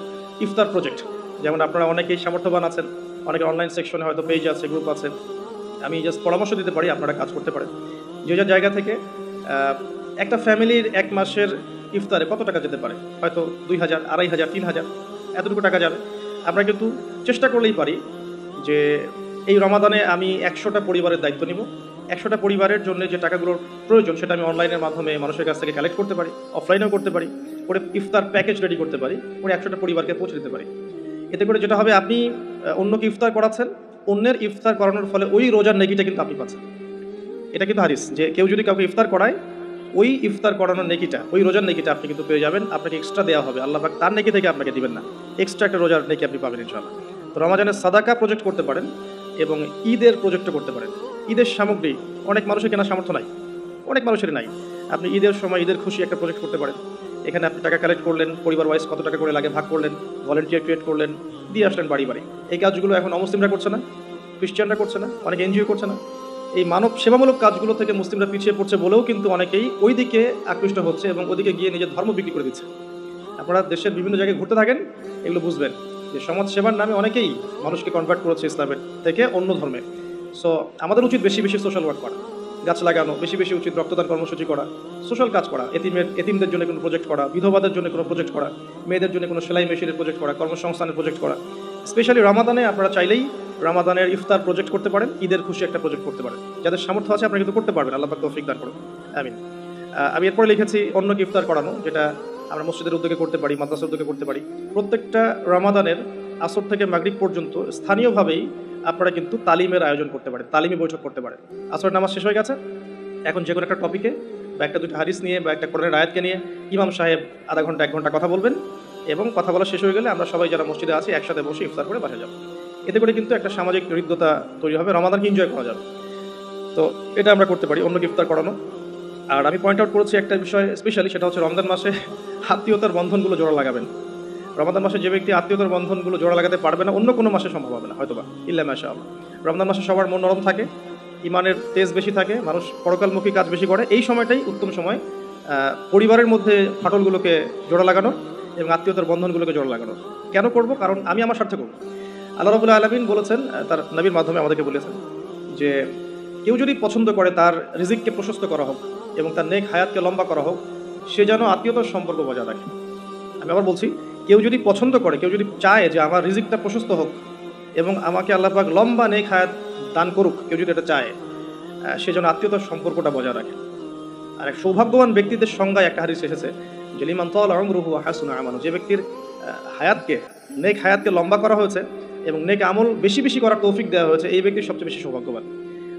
ইফতার প্রজেক্ট। যেমন আপনারা অনেকেই সামর্থ্যবান আছেন, অনেকে অনলাইন সেকশনে হয়তো পেজ আছে, গ্রুপ আছে। আমি জাস্ট পরামর্শ দিতে পারি, আপনারা কাজ করতে পারেন। যে যার জায়গা থেকে একটা ফ্যামিলির 1 মাসের ইফতারে কত টাকা যেতে পারে? হয়তো 2000, 2500, 3000, এতটুকু টাকা যাবে। আমরা কিন্তু চেষ্টা করলেই পারি যে এই রমাদানে আমি 100টা পরিবারের দায়িত্ব নিব। 100টা পরিবারের জন্য যে টাকাগুলোর প্রয়োজন সেটা আমি অনলাইনের মাধ্যমে মানুষের কাছ থেকে কালেক্ট করতে পারি, অফলাইনেও করতে পারি, করে ইফতার প্যাকেজ রেডি করতে পারি, করে 100টা পরিবারকে পৌঁছে দিতে পারি। এতে করে যেটা হবে, আপনি অন্যকে ইফতার করাচ্ছেন, অন্যের ইফতার করানোর ফলে ওই রোজার নেকিটা কিন্তু আপনি পাচ্ছেন। এটা কিন্তু হাদিস, যে কেউ যদি কাউকে ইফতার করায়, ওই ইফতার করানোর নেকিটা, ওই রোজার নেকিটা আপনি কিন্তু পেয়ে যাবেন। আপনাকে এক্সট্রা দেওয়া হবে, আল্লাহ পাক তার নেকি থেকে আপনাকে দিবেন না, এক্সট্রা একটা রোজার নেকি আপনি পাবেন ইনশাআল্লাহ। তো রমাজানের সাদাকা প্রজেক্ট করতে পারেন এবং ঈদের প্রজেক্টও করতে পারেন। ঈদের সামগ্রী অনেক মানুষের কেনার সামর্থ্য নাই, অনেক মানুষেরই নাই। আপনি ঈদের সময় ঈদের খুশি একটা প্রজেক্ট করতে পারেন। এখানে আপনি টাকা কালেক্ট করলেন, পরিবার ওয়াইজ কত টাকা করে লাগে ভাগ করলেন, ভলেন্টিয়ার ক্রিয়েট করলেন, দিয়ে আসলেন বাড়ি বাড়ি। এই কাজগুলো এখন অমুসলিমরা করছে না, খ্রিস্টানরা করছে না, অনেক এনজিও করছে না। এই মানব সেবামূলক কাজগুলো থেকে মুসলিমরা পিছিয়ে পড়ছে বলেও কিন্তু অনেকেই ওই দিকে আকৃষ্ট হচ্ছে এবং ওদিকে গিয়ে নিজের ধর্ম বিক্রি করে দিচ্ছে। আপনারা দেশের বিভিন্ন জায়গায় ঘুরতে থাকেন, এগুলো বুঝবেন যে সমাজ সেবার নামে অনেকেই মানুষকে কনভার্ট করেছে ইসলামের থেকে অন্য ধর্মে। সো আমাদের উচিত বেশি বেশি সোশ্যাল ওয়ার্ক করা, গাছ লাগানো, বেশি বেশি উচিত রক্তদান কর্মসূচি করা, সোশ্যাল কাজ করা, এতিমদের জন্য কোনো প্রজেক্ট করা, বিধবাদের জন্য কোনো প্রজেক্ট করা, মেয়েদের জন্য কোনো সেলাই মেশিনের প্রজেক্ট করা, কর্মসংস্থানের প্রজেক্ট করা। স্পেশালি রমাদানে আপনারা চাইলেই রমাদানের ইফতার প্রজেক্ট করতে পারেন, ঈদের খুশি একটা প্রজেক্ট করতে পারেন। যাদের সামর্থ্য আছে আপনারা কিন্তু করতে পারবেন, আল্লাহ পাক তৌফিক দান করুন। আমিন। আমি এরপরে লিখেছি অন্যকে ইফতার করানো, যেটা আমরা মসজিদের উদ্যোগে করতে পারি, মাদ্রাসার উদ্যোগে করতে পারি। প্রত্যেকটা রমাদানের আসর থেকে মাগরিব পর্যন্ত স্থানীয়ভাবেই আপনারা কিন্তু তালিমের আয়োজন করতে পারেন, তালিমি বৈঠক করতে পারেন। আসরের নামাজ শেষ হয়ে গেছে, এখন যে কোনো একটা টপিকে বা একটা দুটো হাদিস নিয়ে বা একটা কোরআনের আয়াতকে নিয়ে ইমাম সাহেব আধা ঘন্টা 1 ঘন্টা কথা বলবেন, এবং কথা বলা শেষ হয়ে গেলে আমরা সবাই যারা মসজিদে আছি একসাথে বসে ইফতার করে বাসা যাব। এতে করে কিন্তু একটা সামাজিক হৃদ্যতা তৈরি হবে, রমাদানকে এনজয় করা যাবে। তো এটা আমরা করতে পারি, অন্যকে ইফতার করানো। আর আমি পয়েন্ট আউট করেছি একটা বিষয় স্পেশালি, সেটা হচ্ছে রমজান মাসে আত্মীয়তার বন্ধনগুলো জোড়া লাগাবেন। রমাদান মাসে যে ব্যক্তি আত্মীয়তার বন্ধনগুলো জোড়া লাগাতে পারবে না, অন্য কোনো মাসে সম্ভব হবে না হয়তোবা, ইল্লা মাশাআল্লাহ। রমজান মাসে সবার মন নরম থাকে, ইমানের তেজ বেশি থাকে, মানুষ পরকালমুখী কাজ বেশি করে। এই সময়টাই উত্তম সময় পরিবারের মধ্যে ফাটলগুলোকে জোড়া লাগানো এবং আত্মীয়তার বন্ধনগুলোকে জোড়া লাগানো। কেন করব? কারণ আমি আমার স্বার্থে করব। আল্লাহ রাব্বুল আলামিন বলেছেন, তার নবীর মাধ্যমে আমাদেরকে বলেছেন যে কেউ যদি পছন্দ করে তার রিজিককে প্রশস্ত করা হোক এবং তার নেক হায়াতকে লম্বা করা হোক, সে যেন আত্মীয়তার সম্পর্ক বজায় রাখে। আমি আবার বলছি, কেউ যদি পছন্দ করে, কেউ যদি চায় যে আমার রিজিকটা প্রশস্ত হোক এবং আমাকে আল্লাহ পাক লম্বা নেক হায়াত দান করুক, কেউ যদি এটা চায়, সে যেন আত্মীয়তার সম্পর্কটা বজায় রাখে। আর এক সৌভাগ্যবান ব্যক্তিদের সংজ্ঞায় একটা হাদিস এসেছে যে লিমান তালা উমরুহু ওয়া হাসুনা আমালুহু, যে ব্যক্তির হায়াতকে, নেক হায়াতকে লম্বা করা হয়েছে এবং নেক আমল বেশি বেশি করার তৌফিক দেওয়া হয়েছে, এই ব্যক্তি সবচেয়ে বেশি সৌভাগ্যবান।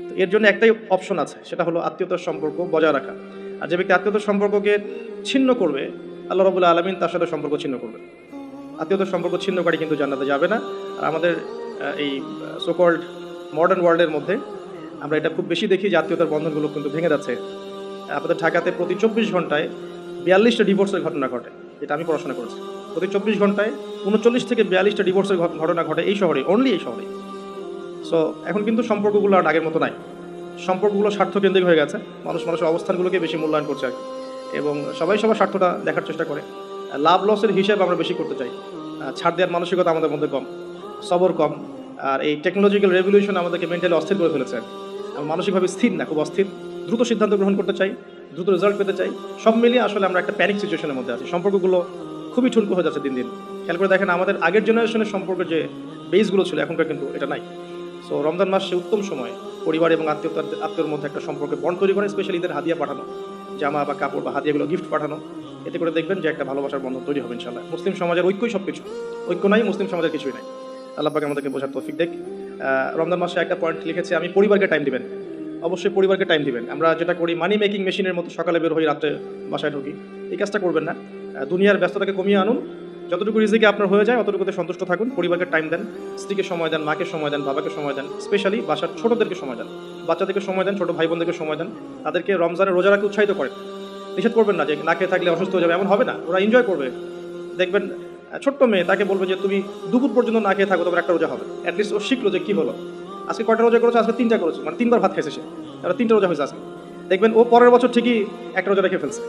তো এর জন্য একটাই অপশন আছে, সেটা হলো আত্মীয়তার সম্পর্ক বজায় রাখা। আর যে ব্যক্তি আত্মীয়তার সম্পর্ককে ছিন্ন করবে, আল্লাহ রাব্বুল আলামিন তার সাথে সম্পর্ক ছিন্ন করবে। আত্মীয়তার সম্পর্ক ছিন্নকারী কিন্তু জান্নাতে যাবে না। আর আমাদের এই সোকল্ড মডার্ন ওয়ার্ল্ডের মধ্যে আমরা এটা খুব বেশি দেখি যে আত্মীয়তার বন্ধনগুলো কিন্তু ভেঙে যাচ্ছে। আমাদের ঢাকাতে প্রতি 24 ঘন্টায় 42টা ডিভোর্সের ঘটনা ঘটে, যেটা আমি পড়াশোনা করেছি। প্রতি 24 ঘন্টায় 39 থেকে 42টা ডিভোর্সের ঘটনা ঘটে এই শহরে, অনলি এই শহরে। সো এখন কিন্তু সম্পর্কগুলো আর আগের মতো নাই, সম্পর্কগুলো স্বার্থকেন্দ্রিক হয়ে গেছে। মানুষের অবস্থানগুলোকে বেশি মূল্যায়ন করছে আর কি, এবং সবাই সবার স্বার্থটা দেখার চেষ্টা করে। লাভ লসের হিসাব আমরা বেশি করতে চাই, ছাড় দেওয়ার মানসিকতা আমাদের মধ্যে কম, সবর কম। আর এই টেকনোলজিক্যাল রেভলিউশন আমাদেরকে মেন্টালি অস্থির করে ফেলেছে আর কি। আমরা মানসিকভাবে স্থির না, খুব অস্থির, দ্রুত সিদ্ধান্ত গ্রহণ করতে চাই, দ্রুত রেজাল্ট পেতে চাই। সব মিলিয়ে আসলে আমরা একটা প্যানিক সিচুয়েশনের মধ্যে আছি। সম্পর্কগুলো খুবই ঠুনকো হয়ে যাচ্ছে দিন দিন। খেয়াল করে দেখেন, আমাদের আগের জেনারেশনের সম্পর্কের যে বেসগুলো ছিল এখনকার কিন্তু এটা নাই। সো রমজান মাস সে উত্তম সময় পরিবার এবং আত্মীয়র মধ্যে একটা সম্পর্কে বন্ড তৈরি করে, স্পেশালি ঈদের হাদিয়া পাঠানো, জামা বা কাপড় বা হাদিয়াগুলো গিফট পাঠানো। এতে করে দেখবেন যে একটা ভালোবাসার বন্ধন তৈরি হবে ইনশাআল্লাহ। মুসলিম সমাজের ঐক্যই সব কিছু, ঐক্য নাই মুসলিম সমাজের কিছুই নাই। আল্লাহ পাক আমাদেরকে বোঝার তৌফিক দেখ। রমজান মাসে একটা পয়েন্ট লিখেছে, আমি পরিবারকে টাইম দিবেন, অবশ্যই পরিবারকে টাইম দিবেন। আমরা যেটা করি মানি মেকিং মেশিনের মতো সকালে বের হই, রাত্রে বাসায় ঢুকি, এই কাজটা করবেন না। দুনিয়ার ব্যস্ততাকে কমিয়ে আনুন, যতটুকু রিজিকে আপনার হয়ে যায় অতটুকুতে সন্তুষ্ট থাকুন। পরিবারকে টাইম দেন, স্ত্রীকে সময় দেন, মাকে সময় দেন, বাবাকে সময় দেন, স্পেশালি বাসার ছোটদেরকে সময় দেন, বাচ্চাদেরকে সময় দেন, ছোট ভাই বোনদেরকে সময় দেন। তাদেরকে রমজানের রোজা রাখতে উৎসাহিত করেন। নিষেধ করবেন না যে না খেয়ে থাকলে অসুস্থ হয়ে যাবে, এমন হবে না। ওরা এনজয় করবে। দেখবেন ছোট্ট মেয়ে, তাকে বলবে যে তুমি দুপুর পর্যন্ত না খেয়ে থাকো, তোমার একটা রোজা হবে। অ্যাটলিস্ট ও শিখলো যে কী হলো, আজকে কয়টা রোজা করেছে, আজকে 3টা করেছে, মানে 3বার ভাত খেয়েছে সে, তারা 3টা রোজা হয়েছে আজকে। দেখবেন ও পরের বছর ঠিকই একটা রোজা রেখে ফেলছে।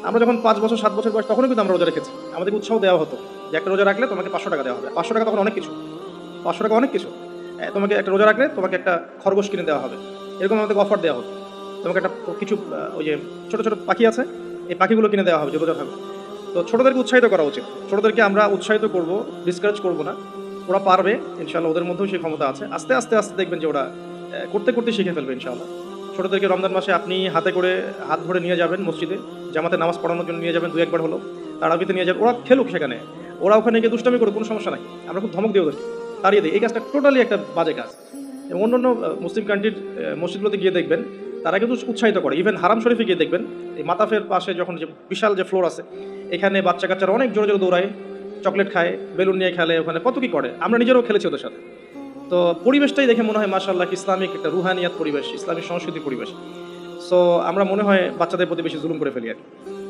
আমরা যখন 5 বছর 7 বছর বয়স, তখনও কিন্তু আমরা রোজা রেখেছি। আমাদেরকে উৎসাহ দেওয়া হতো যে একটা রোজা রাখলে তোমাকে 500 টাকা দেওয়া হবে। 500 টাকা তখন অনেক কিছু, 500 টাকা অনেক কিছু। তোমাকে একটা রোজা রাখলে তোমাকে একটা খরগোশ কিনে দেওয়া হবে, এরকম আমাদেরকে অফার দেওয়া হতো। তোমাকে একটা কিছু ওই যে ছোটো ছোটো পাখি আছে, এই পাখিগুলো কিনে দেওয়া হবে যে রোজা থাকবে। তো ছোটোদেরকে উৎসাহিত করা উচিত, ছোটোদেরকে আমরা উৎসাহিত করব, ডিসকারেজ করবো না। ওরা পারবে ইনশাআল্লাহ, ওদের মধ্যেও সেই ক্ষমতা আছে। আস্তে আস্তে আস্তে দেখবেন যে ওরা করতে করতে শিখে ফেলবে ইনশাআল্লাহ। ছোটোদেরকে রমজান মাসে আপনি হাতে করে হাত ধরে নিয়ে যাবেন মসজিদে, জামাতে নামাজ পড়ানোর জন্য নিয়ে যাবেন, 2-1 বার হলো তারাবিতে নিয়ে যাবেন। ওরা খেলুক সেখানে, ওরা ওখানে গিয়ে দুষ্টামি করুক, কোনো সমস্যা নাই। আমরা খুব ধমক দিই ওদেরকে, তাড়িয়ে দিই। এই কাজটা টোটালি একটা বাজে কাজ। এবং অন্যান্য মুসলিম কান্ট্রির মসজিদগুলোতে গিয়ে দেখবেন তারা কিন্তু উৎসাহিত করে। ইভেন হারাম শরীফে গিয়ে দেখবেন এই মাতাফের পাশে যখন যে বিশাল যে ফ্লোর আছে, এখানে বাচ্চা কাচ্চারা অনেক জোরে জোরে দৌড়ায়, চকলেট খায়, বেলুন নিয়ে খেলে, ওখানে কত কী করে। আমরা নিজেরাও খেলেছি ওদের সাথে। তো পরিবেশটাই দেখে মনে হয় মাশাআল্লাহ ইসলামিক একটা রুহানিয়াত পরিবেশ, ইসলামিক সংস্কৃতি পরিবেশ। সো আমরা মনে হয় বাচ্চাদের প্রতি বেশি জুলুম করে ফেলি আর।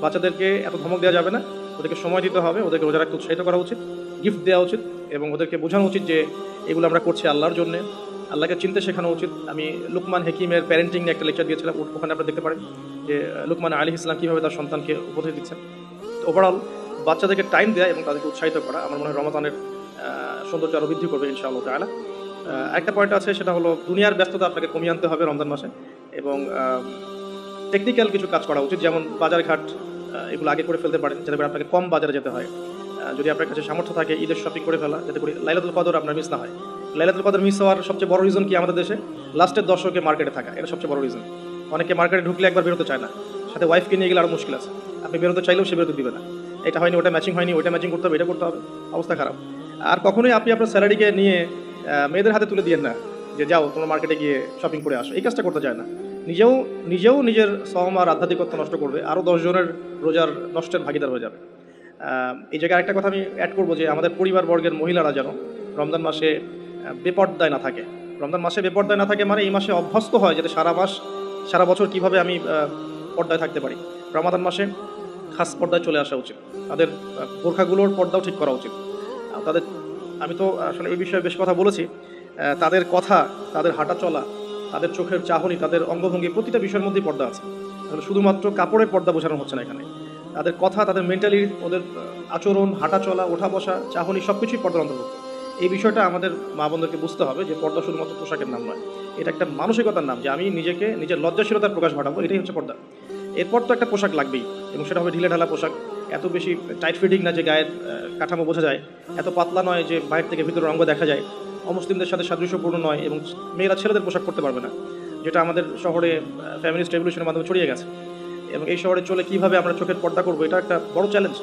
বাচ্চাদেরকে এত ধমক দেওয়া যাবে না, ওদেরকে সময় দিতে হবে, ওদেরকে রোজা রাখতে উৎসাহিত করা উচিত, গিফট দেওয়া উচিত, এবং ওদেরকে বোঝানো উচিত যে এগুলো আমরা করছি আল্লাহর জন্যে, আল্লাহকে চিনতে শেখানো উচিত। আমি লুকমান হাকিমের প্যারেন্টিং নিয়ে একটা লেকচার দিয়েছিলাম, ওখানে আপনারা দেখতে পারেন যে লুকমান আলাইহিস সালাম কীভাবে তার সন্তানকে উপদেশ দিচ্ছেন। ওভারঅল বাচ্চাদেরকে টাইম দেওয়া এবং তাদেরকে উৎসাহিত করা আমার মনে হয় রমাদানের সৌন্দর্য আরও বৃদ্ধি করবে ইনশাআল্লাহ তাআলা। একটা পয়েন্ট আছে, সেটা হলো দুনিয়ার ব্যস্ততা আপনাকে কমিয়ে আনতে হবে রমজান মাসে, এবং টেকনিক্যাল কিছু কাজ করা উচিত, যেমন বাজার ঘাট এগুলো আগে করে ফেলতে পারেন, যাতে করে আপনাকে কম বাজারে যেতে হয়। যদি আপনার কাছে সামর্থ্য থাকে ঈদের শপিং করে ফেলা, যাতে করে লাইলাতুল কদর আপনার মিস না হয়। লাইলাতুল কদর মিস হওয়ার সবচেয়ে বড় রিজন কি আমাদের দেশে? লাস্টের দশকে মার্কেটে থাকা, এটা সবচেয়ে বড় রিজন। অনেকে মার্কেটে ঢুকলে একবার বেরোতে চায় না, সাথে ওয়াইফকে নিয়ে গেলে আরও মুশকিল আছে। আপনি বেরোতে চাইলেও সে বেরোতে দিবে না, এটা হয়নি, ওটা ম্যাচিং হয়নি, ওইটা ম্যাচিং করতে হবে, এটা করতে হবে, অবস্থা খারাপ। আর কখনোই আপনি আপনার স্যালারিকে নিয়ে মেয়েদের হাতে তুলে দিয়েন না যে যাও তোমার মার্কেটে গিয়ে শপিং করে আসো, এই কাজটা করতে চায় না। নিজেও নিজের সওম আর আধ্যাত্মিকত্ব নষ্ট করবে, আরও 10 জনের রোজার নষ্টের ভাগিদার হয়ে যাবে। এই জায়গায় আরেকটা কথা আমি অ্যাড করবো যে আমাদের পরিবারবর্গের মহিলারা যেন রমজান মাসে বেপর্দায় না থাকে। রমজান মাসে বেপর্দায় না থাকে মানে এই মাসে অভ্যস্ত হয় যাতে সারা বছর কিভাবে আমি পর্দায় থাকতে পারি। রমাদান মাসে খাস পর্দায় চলে আসা উচিত, তাদের বোরখাগুলোর পর্দাও ঠিক করা উচিত। তাদের, আমি তো আসলে এই বিষয়ে বেশ কথা বলেছি, তাদের কথা, তাদের হাঁটা চলা, তাদের চোখের চাহনি, তাদের অঙ্গভঙ্গি, প্রতিটা বিষয়ের মধ্যেই পর্দা আছে। শুধুমাত্র কাপড়ের পর্দা বোঝানো হচ্ছে না এখানে। তাদের কথা, তাদের মেন্টালি, ওদের আচরণ, হাঁটা চলা, ওঠা বসা, চাহনি সব কিছুই পর্দার অন্তর্ভুক্ত। এই বিষয়টা আমাদের মা বোনদেরকে বুঝতে হবে যে পর্দা শুধুমাত্র পোশাকের নাম নয়, এটা একটা মানসিকতার নাম, যে আমি নিজেকে নিজের লজ্জাশীলতার প্রকাশ ঘটাবো, এটাই হচ্ছে পর্দা। এরপর তো একটা পোশাক লাগবেই, এবং সেটা হবে ঢিলে ঢালা পোশাক, এত বেশি টাইট ফিটিং না যে গায়ের কাঠামো বোঝা যায়, এত পাতলা নয় যে বাইরে থেকে ভিতরের অঙ্গ দেখা যায়, অমুসলিমদের সাথে সাদৃশ্যপূর্ণ নয়, এবং মেয়েরা ছেলেদের পোশাক করতে পারবে না, যেটা আমাদের শহরে ফ্যামিলিস্ট রেভলিউশনের মাধ্যমে ছড়িয়ে গেছে। এবং এই শহরে চলে কীভাবে আমরা চোখের পর্দা করবো, এটা একটা বড় চ্যালেঞ্জ।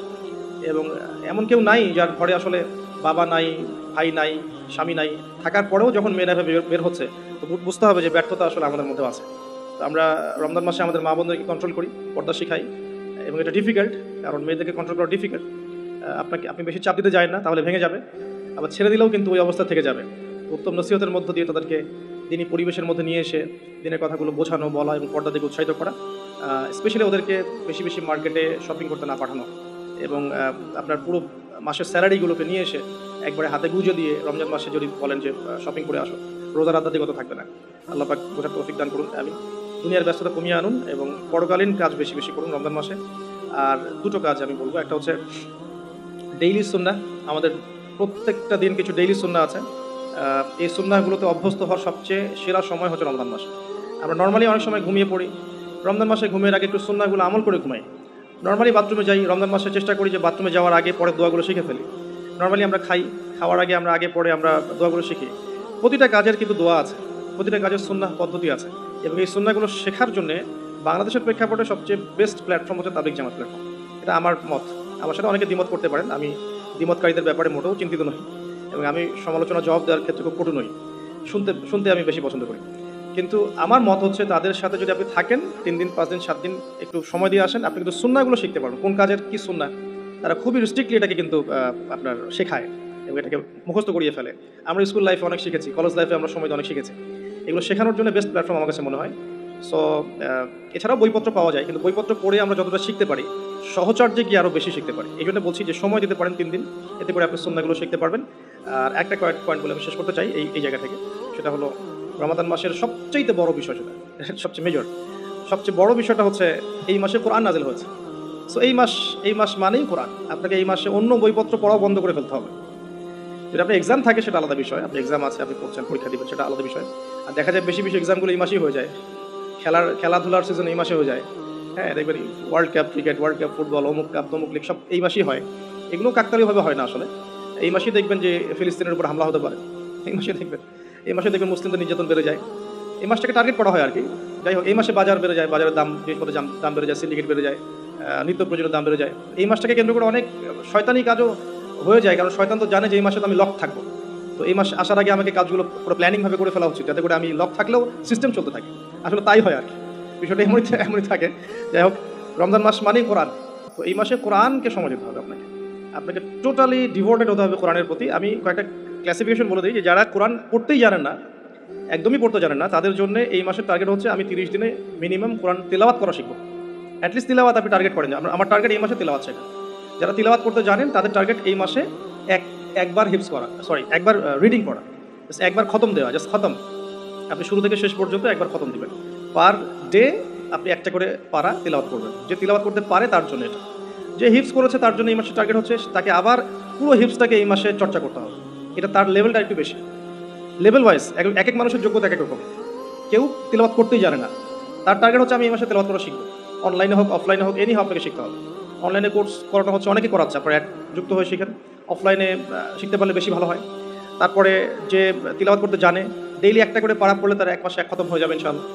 এবং এমন কেউ নাই যার ঘরে আসলে বাবা নাই, ভাই নাই, স্বামী নাই, থাকার পরেও যখন মেয়েরা বের হচ্ছে, তো বুঝতে হবে যে ব্যর্থতা আসলে আমাদের মধ্যেও আছে। তো আমরা রমজান মাসে আমাদের মা বোনদেরকে কন্ট্রোল করি, পর্দা শিখাই, এবং এটা ডিফিকাল্ট, কারণ মেয়েদেরকে কন্ট্রোল করা ডিফিকাল্ট। আপনি বেশি চাপ দিতে যায় না, তাহলে ভেঙে যাবে, আবার ছেড়ে দিলেও কিন্তু ওই অবস্থা থেকে যাবে। উত্তম নসিহতের মধ্য দিয়ে তাদেরকে দিনী পরিবেশের মধ্যে নিয়ে এসে দিনের কথাগুলো বোঝানো, বলা এবং পর্দা দিকে উৎসাহিত করা, স্পেশালি ওদেরকে বেশি বেশি মার্কেটে শপিং করতে না পাঠানো, এবং আপনার পুরো মাসের স্যালারিগুলোকে নিয়ে এসে একবারে হাতে গুঁজে দিয়ে রমজান মাসে যদি বলেন যে শপিং করে আসো, রোজার আধ্যাত্মিকতা থাকবে না। আল্লাহ পাক বোঝার তৌফিক দান করুন। আমি দুনিয়ার ব্যস্ততা কমিয়ে আনুন এবং পরকালীন কাজ বেশি বেশি করুন রমজান মাসে। আর দুটো কাজ আমি বলবো, একটা হচ্ছে ডেইলি সুন্নাহ। আমাদের প্রত্যেকটা দিন কিছু ডেইলি সুন্নাহ আছে। এই সুন্নাহগুলোতে অভ্যস্ত হওয়ার সবচেয়ে সেরা সময় হচ্ছে রমজান মাস। আমরা নর্মালি অনেক সময় ঘুমিয়ে পড়ি, রমজান মাসে ঘুমিয়ে আগে একটু সুন্নাহগুলো আমল করে ঘুমাই। নর্মালি বাথরুমে যাই, রমজান মাসে চেষ্টা করি যে বাথরুমে যাওয়ার আগে পরে দোয়াগুলো শিখে ফেলি। নর্মালি আমরা খাওয়ার আগে আমরা আগে পরে আমরা দোয়াগুলো শিখি। প্রতিটা কাজের কিন্তু দোয়া আছে, প্রতিটা কাজের সুন্নাহ পদ্ধতি আছে, এবং এই সুন্নাহগুলো শেখার জন্যে বাংলাদেশের প্রেক্ষাপটে সবচেয়ে বেস্ট প্ল্যাটফর্ম হচ্ছে তাবলিগ জামাত প্ল্যাটফর্ম। এটা আমার মত, আমার সাথে অনেকে দ্বিমত করতে পারেন। আমি দ্বিমতকারীদের ব্যাপারে মোটেও চিন্তিত নই, এবং আমি সমালোচনা জবাব দেওয়ার ক্ষেত্রে খুব কটু নই, শুনতে আমি বেশি পছন্দ করি। কিন্তু আমার মত হচ্ছে তাদের সাথে যদি আপনি থাকেন 3 দিন 5 দিন 7 দিন একটু সময় দিয়ে আসেন, আপনি কিন্তু সুন্নাহগুলো শিখতে পারবেন, কোন কাজের কী সুন্নাহ। তারা খুবই স্ট্রিক্টলি এটাকে কিন্তু আপনার শেখায় এবং এটাকে মুখস্থ করিয়ে ফেলে। আমরা স্কুল লাইফে অনেক শিখেছি, কলেজ লাইফে আমরা সময় অনেক শিখেছি। এগুলো শেখানোর জন্য বেস্ট প্ল্যাটফর্ম আমার কাছে মনে হয়। সো এছাড়াও বইপত্র পাওয়া যায়, কিন্তু বইপত্র পড়ে আমরা যতটা শিখতে পারি, সহচর্যে গিয়ে আরও বেশি শিখতে পারি। এই জন্য বলছি যে সময় দিতে পারেন 3 দিন, এতে করে আপনি সুন্নাহগুলো শিখতে পারবেন। আর একটা পয়েন্ট বলে আমি শেষ করতে চাই এই জায়গা থেকে, সেটা হলো রমাদান মাসের সবচেয়ে বড় বিষয়, সেটা সবচেয়ে মেজর, সবচেয়ে বড় বিষয়টা হচ্ছে এই মাসে কোরআন নাজিল হয়েছে। সো এই মাস মানেই কোরআন। আপনাকে এই মাসে অন্য বইপত্র পড়াও বন্ধ করে ফেলতে হবে। যদি আপনার এক্সাম থাকে সেটা আলাদা বিষয়, আপনি এক্সাম আছে, আপনি পড়ছেন, পরীক্ষা দিবেন, সেটা আলাদা বিষয়। আর দেখা যায় বেশি বেশি এক্সামগুলো এই মাসেই হয়ে যায়, খেলাধুলার সিজন এই মাসে হয়ে যায়। হ্যাঁ, দেখবেন world cup cricket, world cup football, অমুক কাপ তমুক লিগ সব এই মাসেই হয়। এগুলো কাকতালীয়ভাবে হয় না আসলে। এই মাসেই দেখবেন যে ফিলিস্তিনের উপর হামলা হতে পারে, এই মাসে দেখবেন মুসলিমদের নির্যাতন বেড়ে যায়। এই মাসটাকে টার্গেট করা হয় আর কি। যাই হোক, এই মাসে বাজার বেড়ে যায়, বাজারের দাম, জিনিসপত্রের দাম বেড়ে যায়, সিন্ডিকেট বেড়ে যায়, নিত্য প্রয়োজনীয় দাম বেড়ে যায়। এই মাসটাকে কেন্দ্র করে অনেক শয়তানি কাজও হয়ে যায়, কারণ শয়তান তো জানে যে এই মাসে তো আমি লক থাকবো। তো এই মাস আসার আগে আমাকে কাজগুলো পুরো প্ল্যানিংভাবে করে ফেলা উচিত, যাতে করে আমি লক থাকলেও সিস্টেম চলতে থাকে। আসলে তাই হয় আর কি, বিষয়টা এমনই থাকে। যাই হোক, রমজান মাস মানেই কোরআন। তো এই মাসে কোরআনকে সময় দিতে হবে আপনাকে টোটালি ডিভোটেড হতে হবে কোরআনের প্রতি। আমি কয়েকটা ক্লাসিফিকেশন বলে দিই যে যারা কোরআন পড়তেই জানেন না, একদমই পড়তে জানেন না, তাদের জন্য এই মাসের টার্গেট হচ্ছে আমি 30 দিনে মিনিমাম কোরআন তিলাওয়াত করা শিখবো। অ্যাটলিস্ট তিলাওয়াত আপনি টার্গেট করেন। আমার টার্গেট এই মাসে তিলাওয়াত শেখা। যারা তিলাওয়াত করতে জানেন তাদের টার্গেট এই মাসে একবার হিফজ করা, একবার রিডিং পড়া, একবার খতম দেওয়া, জাস্ট খতম। আপনি শুরু থেকে শেষ পর্যন্ত একবার খতম দিবেন। পার ডে আপনি একটা করে পারা তিলাওয়াত করবেন। যে তিলাওয়াত করতে পারে তার জন্য এটা। যে হিফজ করেছে তার জন্য এই মাসে টার্গেট হচ্ছে তাকে আবার পুরো হিফজটাকে এই মাসে চর্চা করতে হবে। এটা তার লেভেলটা একটু বেশি, লেভেল ওয়াইজ এক এক মানুষের যোগ্যতা এক এক রকম। কেউ তিলাওয়াত করতেই জানে না, তার টার্গেট হচ্ছে আমি এই মাসে তিলাওয়াত করা শিখবো। অনলাইনে হোক অফলাইনে হোক, এনি হোক, আপনাকে শিখতে হবে। অনলাইনে কোর্স করানো হচ্ছে, অনেকে করাচ্ছে, আপনার যুক্ত হয়ে শিখেন। অফলাইনে শিখতে পারলে বেশি ভালো হয়। তারপরে যে তিলাওয়াত করতে জানে, ডেইলি একটা করে পারা পড়লে তার 1 মাসে 1 খতম হয়ে যাবে ইনশাআল্লাহ।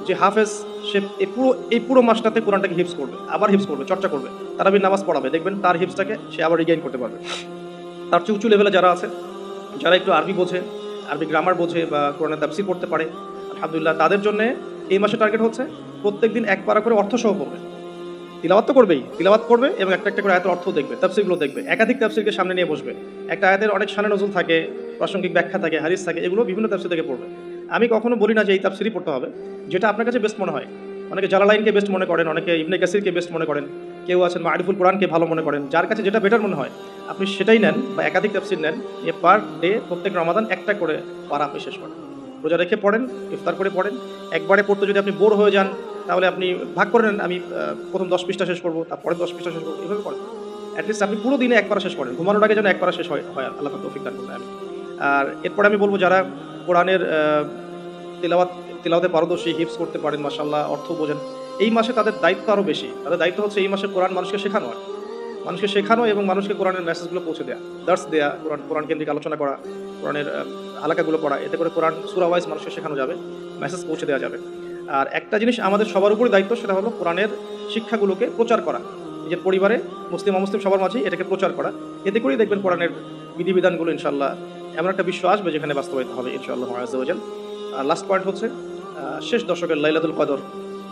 যে হাফেজ, সে এই পুরো মাসটাতে কোরআনটাকে হিফজ করবে, আবার হিফজ করবে, চর্চা করবে, তারাবির নামাজ পড়াবে, দেখবেন তার হিফজটাকে সে আবার রিগেইন করতে পারবে। তার উঁচু লেভেলে যারা আছে, যারা একটু আরবি বোঝে, আরবি গ্রামার বোঝে বা কোরআনের তাফসীর পড়তে পারে, আলহামদুলিল্লাহ, তাদের জন্য এই মাসে টার্গেট হচ্ছে প্রত্যেকদিন 1 পারা করে অর্থ সহ পড়বে। তিলাওয়াত তো করবেই, তিলাওয়াত করবে এবং একটা করে আয়াতের অর্থ দেখবে, তাফসীরগুলো দেখবে, একাধিক তাফসীরকে সামনে নিয়ে বসবে। একটা আয়াতের অনেক শানে নজুল থাকে, প্রাসঙ্গিক ব্যাখ্যা থাকে, হাদিস থাকে, এগুলো বিভিন্ন তাফসীর থেকে পড়বে। আমি কখনো বলি না যে এই তাফসীরই পড়তে হবে, যেটা আপনার কাছে বেস্ট মনে হয়। অনেকে জালালাইনকে বেস্ট মনে করেন, অনেকে ইবনে কাসিরকে বেস্ট মনে করেন, কেউ আছেন মারিফুল কোরআনকে ভালো মনে করেন। যার কাছে যেটা বেটার মনে হয় আপনি সেটাই নেন, বা একাধিক তাফসীর নেন। নিয়ে পার ডে প্রত্যেক রমাদান একটা করে পারা আপনি শেষ করেন, রোজা রেখে পড়েন, ইফতার করে পড়েন। একবারে পড়তে যদি আপনি বোর হয়ে যান, তাহলে আপনি ভাগ করে নেন, আমি প্রথম 10 পৃষ্ঠা শেষ করবো, তারপরে 10 পৃষ্ঠা শেষ করবো, এভাবে করেন। অ্যাটলিস্ট আপনি পুরো দিনে এক পারা শেষ করেন, ঘুমানোর আগে যেন এক পারা শেষ হয়, আল্লাহ পাক তৌফিক দান করবেন। আর এরপরে আমি বলবো যারা কোরআনের তিলাওয়াত তিলাওয়াতে পারদর্শী, হিফজ করতে পারেন, মাশাআল্লাহ, অর্থ বোঝেন, এই মাসে তাদের দায়িত্ব আরও বেশি। তাদের দায়িত্ব হচ্ছে এই মাসে কোরআন মানুষকে শেখানো হয়, মানুষকে শেখানো এবং মানুষকে কোরআনের মেসেজগুলো পৌঁছে দেওয়া, দার্স দেওয়া, কোরআন কেন্দ্রিক আলোচনা করা, কোরআনের হালাকাগুলো পড়া, এতে করে কোরআন সূরা ওয়াইজ মানুষকে শেখানো যাবে, মেসেজ পৌঁছে দেওয়া যাবে। আর একটা জিনিস আমাদের সবার উপরই দায়িত্ব, সেটা হলো কোরআনের শিক্ষাগুলোকে প্রচার করা, নিজের পরিবারে মুসলিম অমুসলিম সবার মাঝেই এটাকে প্রচার করা। এতে করেই দেখবেন কোরআনের বিধিবিধানগুলো ইনশাআল্লাহ এমন একটা বিশ্ব আসবে যেখানে বাস্তবায়িত হবে ইনশাআল্লাহ আযজা ওয়া জাল। আর লাস্ট পয়েন্ট হচ্ছে শেষ দশকের লাইলাতুল কদর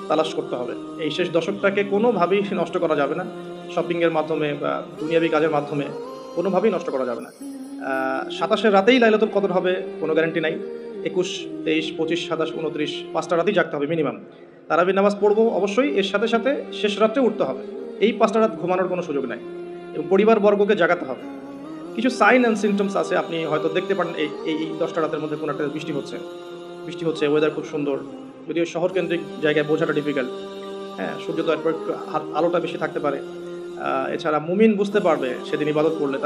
তালাশ করতে হবে। এই শেষ দশকটাকে কোনোভাবেই নষ্ট করা যাবে না, শপিংয়ের মাধ্যমে বা দুনিয়াবি কাজের মাধ্যমে কোনোভাবেই নষ্ট করা যাবে না। 27-এর রাতেই লাইলাতুল কদর হবে কোনো গ্যারান্টি নাই। 21, 23, 25, 27, 29 5টা রাতেই জাগতে হবে মিনিমাম। তারাবির নামাজ পড়বো অবশ্যই, এর সাথে সাথে শেষ রাত্রে উঠতে হবে। এই 5টা রাত ঘুমানোর কোনো সুযোগ নাই এবং পরিবারবর্গকে জাগাতে হবে। কিছু সাইন অ্যান্ড সিমটমস আছে, আপনি হয়তো দেখতে পারেন এই 10টা রাতের মধ্যে কোনো একটা বৃষ্টি হচ্ছে, ওয়েদার খুব সুন্দর, যদিও শহর কেন্দ্রিক জায়গায় বোঝাটা ডিফিকাল্ট। হ্যাঁ, সূর্যোদয়ের পর একটু আলোটা বেশি থাকতে পারে। এছাড়া মুমিন বুঝতে পারবে সেদিন ইবাদত করলে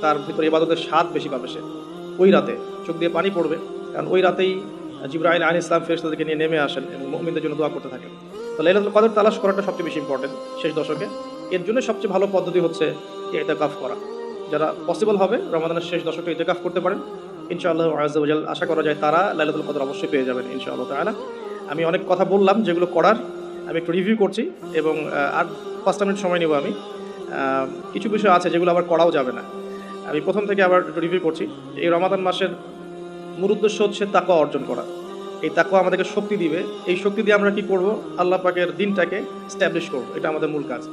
তার ভিতরে ইবাদতের স্বাদ বেশি পাবে সে। ওই রাতে চোখ দিয়ে পানি পড়বে, কারণ ওই রাতেই জিবরাইল আলাইহিস সালাম ফেরেশতাদেরকে নিয়ে নেমে আসেন এবং মুমিনদের জন্য দোয়া করতে থাকেন। তো লাইলাতুল কদর তালাশ করাটা সবচেয়ে বেশি ইম্পর্টেন্ট শেষ দশকে। এর জন্য সবচেয়ে ভালো পদ্ধতি হচ্ছে ইতিকাফ করা। যারা পসিবল হবে রমাদানের শেষ দশকে ইতিকাফ করতে পারেন, ইনশাআল্লাহ আযজা ওয়া জাল আশা করা যায় তারা লাইলাতুল কদর অবশ্যই পেয়ে যাবেন ইনশাআল্লাহ তাআলা। আমি অনেক কথা বললাম যেগুলো করার, আমি একটু রিভিউ করছি এবং আর 5টা মিনিট সময় নেব আমি। কিছু বিষয় আছে যেগুলো আবার করাও যাবে না, আমি প্রথম থেকে আবার একটু রিভিউ করছি। এই রমাদান মাসের মূল উদ্দেশ্য হচ্ছে তাকওয়া অর্জন করা। এই তাকওয়া আমাদেরকে শক্তি দিবে, এই শক্তি দিয়ে আমরা কি করব, আল্লাহ পাকের দিনটাকে স্ট্যাবলিশ করব, এটা আমাদের মূল কাজ।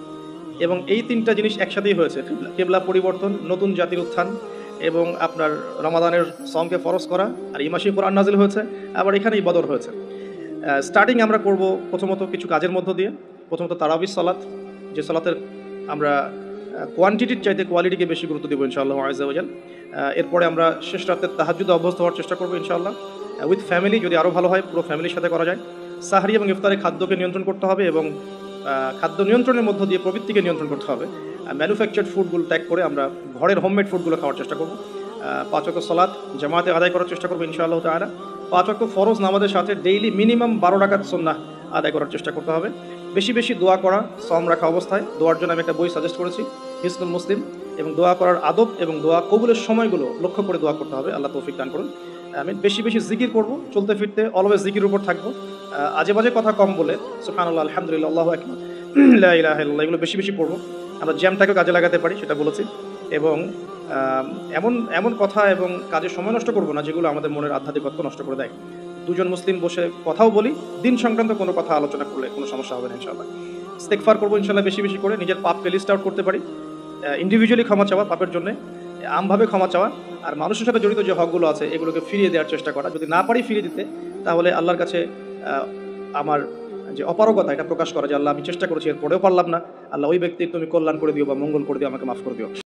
এবং এই 3টা জিনিস একসাথেই হয়েছে, কিবলা পরিবর্তন, নতুন জাতির উত্থান এবং আপনার রমাদানের সওমকে ফরজ করা, আর এই মাসেই কোরআন নাজিল হয়েছে, আবার এখানেই বদর হয়েছে। স্টার্টিং আমরা করব প্রথমত কিছু কাজের মধ্য দিয়ে। প্রথমত তারাবির সালাত, যে সালাতের আমরা কোয়ান্টিটির চাইতে কোয়ালিটিকে বেশি গুরুত্ব দেবো ইনশাআল্লাহ আযজা ওয়া জাল। এরপরে আমরা শেষ রাতের তাহাজ্জুদে অভ্যস্ত হওয়ার চেষ্টা করবো ইনশাআল্লাহ, উইথ ফ্যামিলি, যদি আরও ভালো হয় পুরো ফ্যামিলির সাথে করা যায়। সাহরি এবং ইফতারে খাদ্যকে নিয়ন্ত্রণ করতে হবে এবং খাদ্য নিয়ন্ত্রণের মধ্য দিয়ে প্রবৃত্তিকে নিয়ন্ত্রণ করতে হবে। ম্যানুফ্যাকচার্ড ফুডগুলো ত্যাগ করে আমরা ঘরের হোমমেড ফুডগুলো খাওয়ার চেষ্টা করবো। 5 ওয়াক্ত সালাত জামাতে আদায় করার চেষ্টা করবো ইনশাআল্লাহ তাআলা। 5 ওয়াক্ত ফরজ নামাজের সাথে ডেইলি মিনিমাম 12 রাকাত সুন্নাহ আদায় করার চেষ্টা করতে হবে। বেশি বেশি দোয়া করা, সওম রাখা অবস্থায় দোয়ার জন্য আমি একটা বই সাজেস্ট করেছি, হিসনুল মুসলিম, এবং দোয়া করার আদব এবং দোয়া কবুলের সময়গুলো লক্ষ্য করে দোয়া করতে হবে। আল্লাহ তৌফিক দান করুন। আমি বেশি বেশি জিকির করব, চলতে ফিরতে অলওয়েজ জিকির উপর থাকবো, আজে বাজে কথা কম বলে সুবহানাল্লাহ, আলহামদুলিল্লাহ, আল্লাহু আকবার, লা ইলাহা ইল্লাল্লাহ, এগুলো বেশি বেশি পড়বো। আমরা জ্যামটাকে কাজে লাগাতে পারি সেটা বলেছি, এবং এমন এমন কথা এবং কাজে সময় নষ্ট করবো না যেগুলো আমাদের মনের আধ্যাত্মিকত্ব নষ্ট করে দেয়। দুজন মুসলিম বসে কথাও বলি, দিন সংক্রান্ত কোনো কথা আলোচনা করলে কোনো সমস্যা হবে না ইনশাআল্লাহ। ইস্তেগফার করবো ইনশাআল্লাহ বেশি বেশি করে, নিজের পাপকে লিস্ট আউট করতে পারি, ইন্ডিভিজুয়ালি ক্ষমা চাওয়া পাপের জন্য, আমভাবে ক্ষমা চাওয়া, আর মানুষের সাথে জড়িত যে হকগুলো আছে এগুলোকে ফিরিয়ে দেওয়ার চেষ্টা করা। যদি না পারি ফিরিয়ে দিতে, তাহলে আল্লাহর কাছে আমার যে অপারগতা এটা প্রকাশ করা, যে আল্লাহ আমি চেষ্টা করেছি এরপরেও পারলাম না, আল্লাহ ওই ব্যক্তির তুমি কল্যাণ করে দিও বা মঙ্গল করে দিও, আমাকে মাফ করে দিও।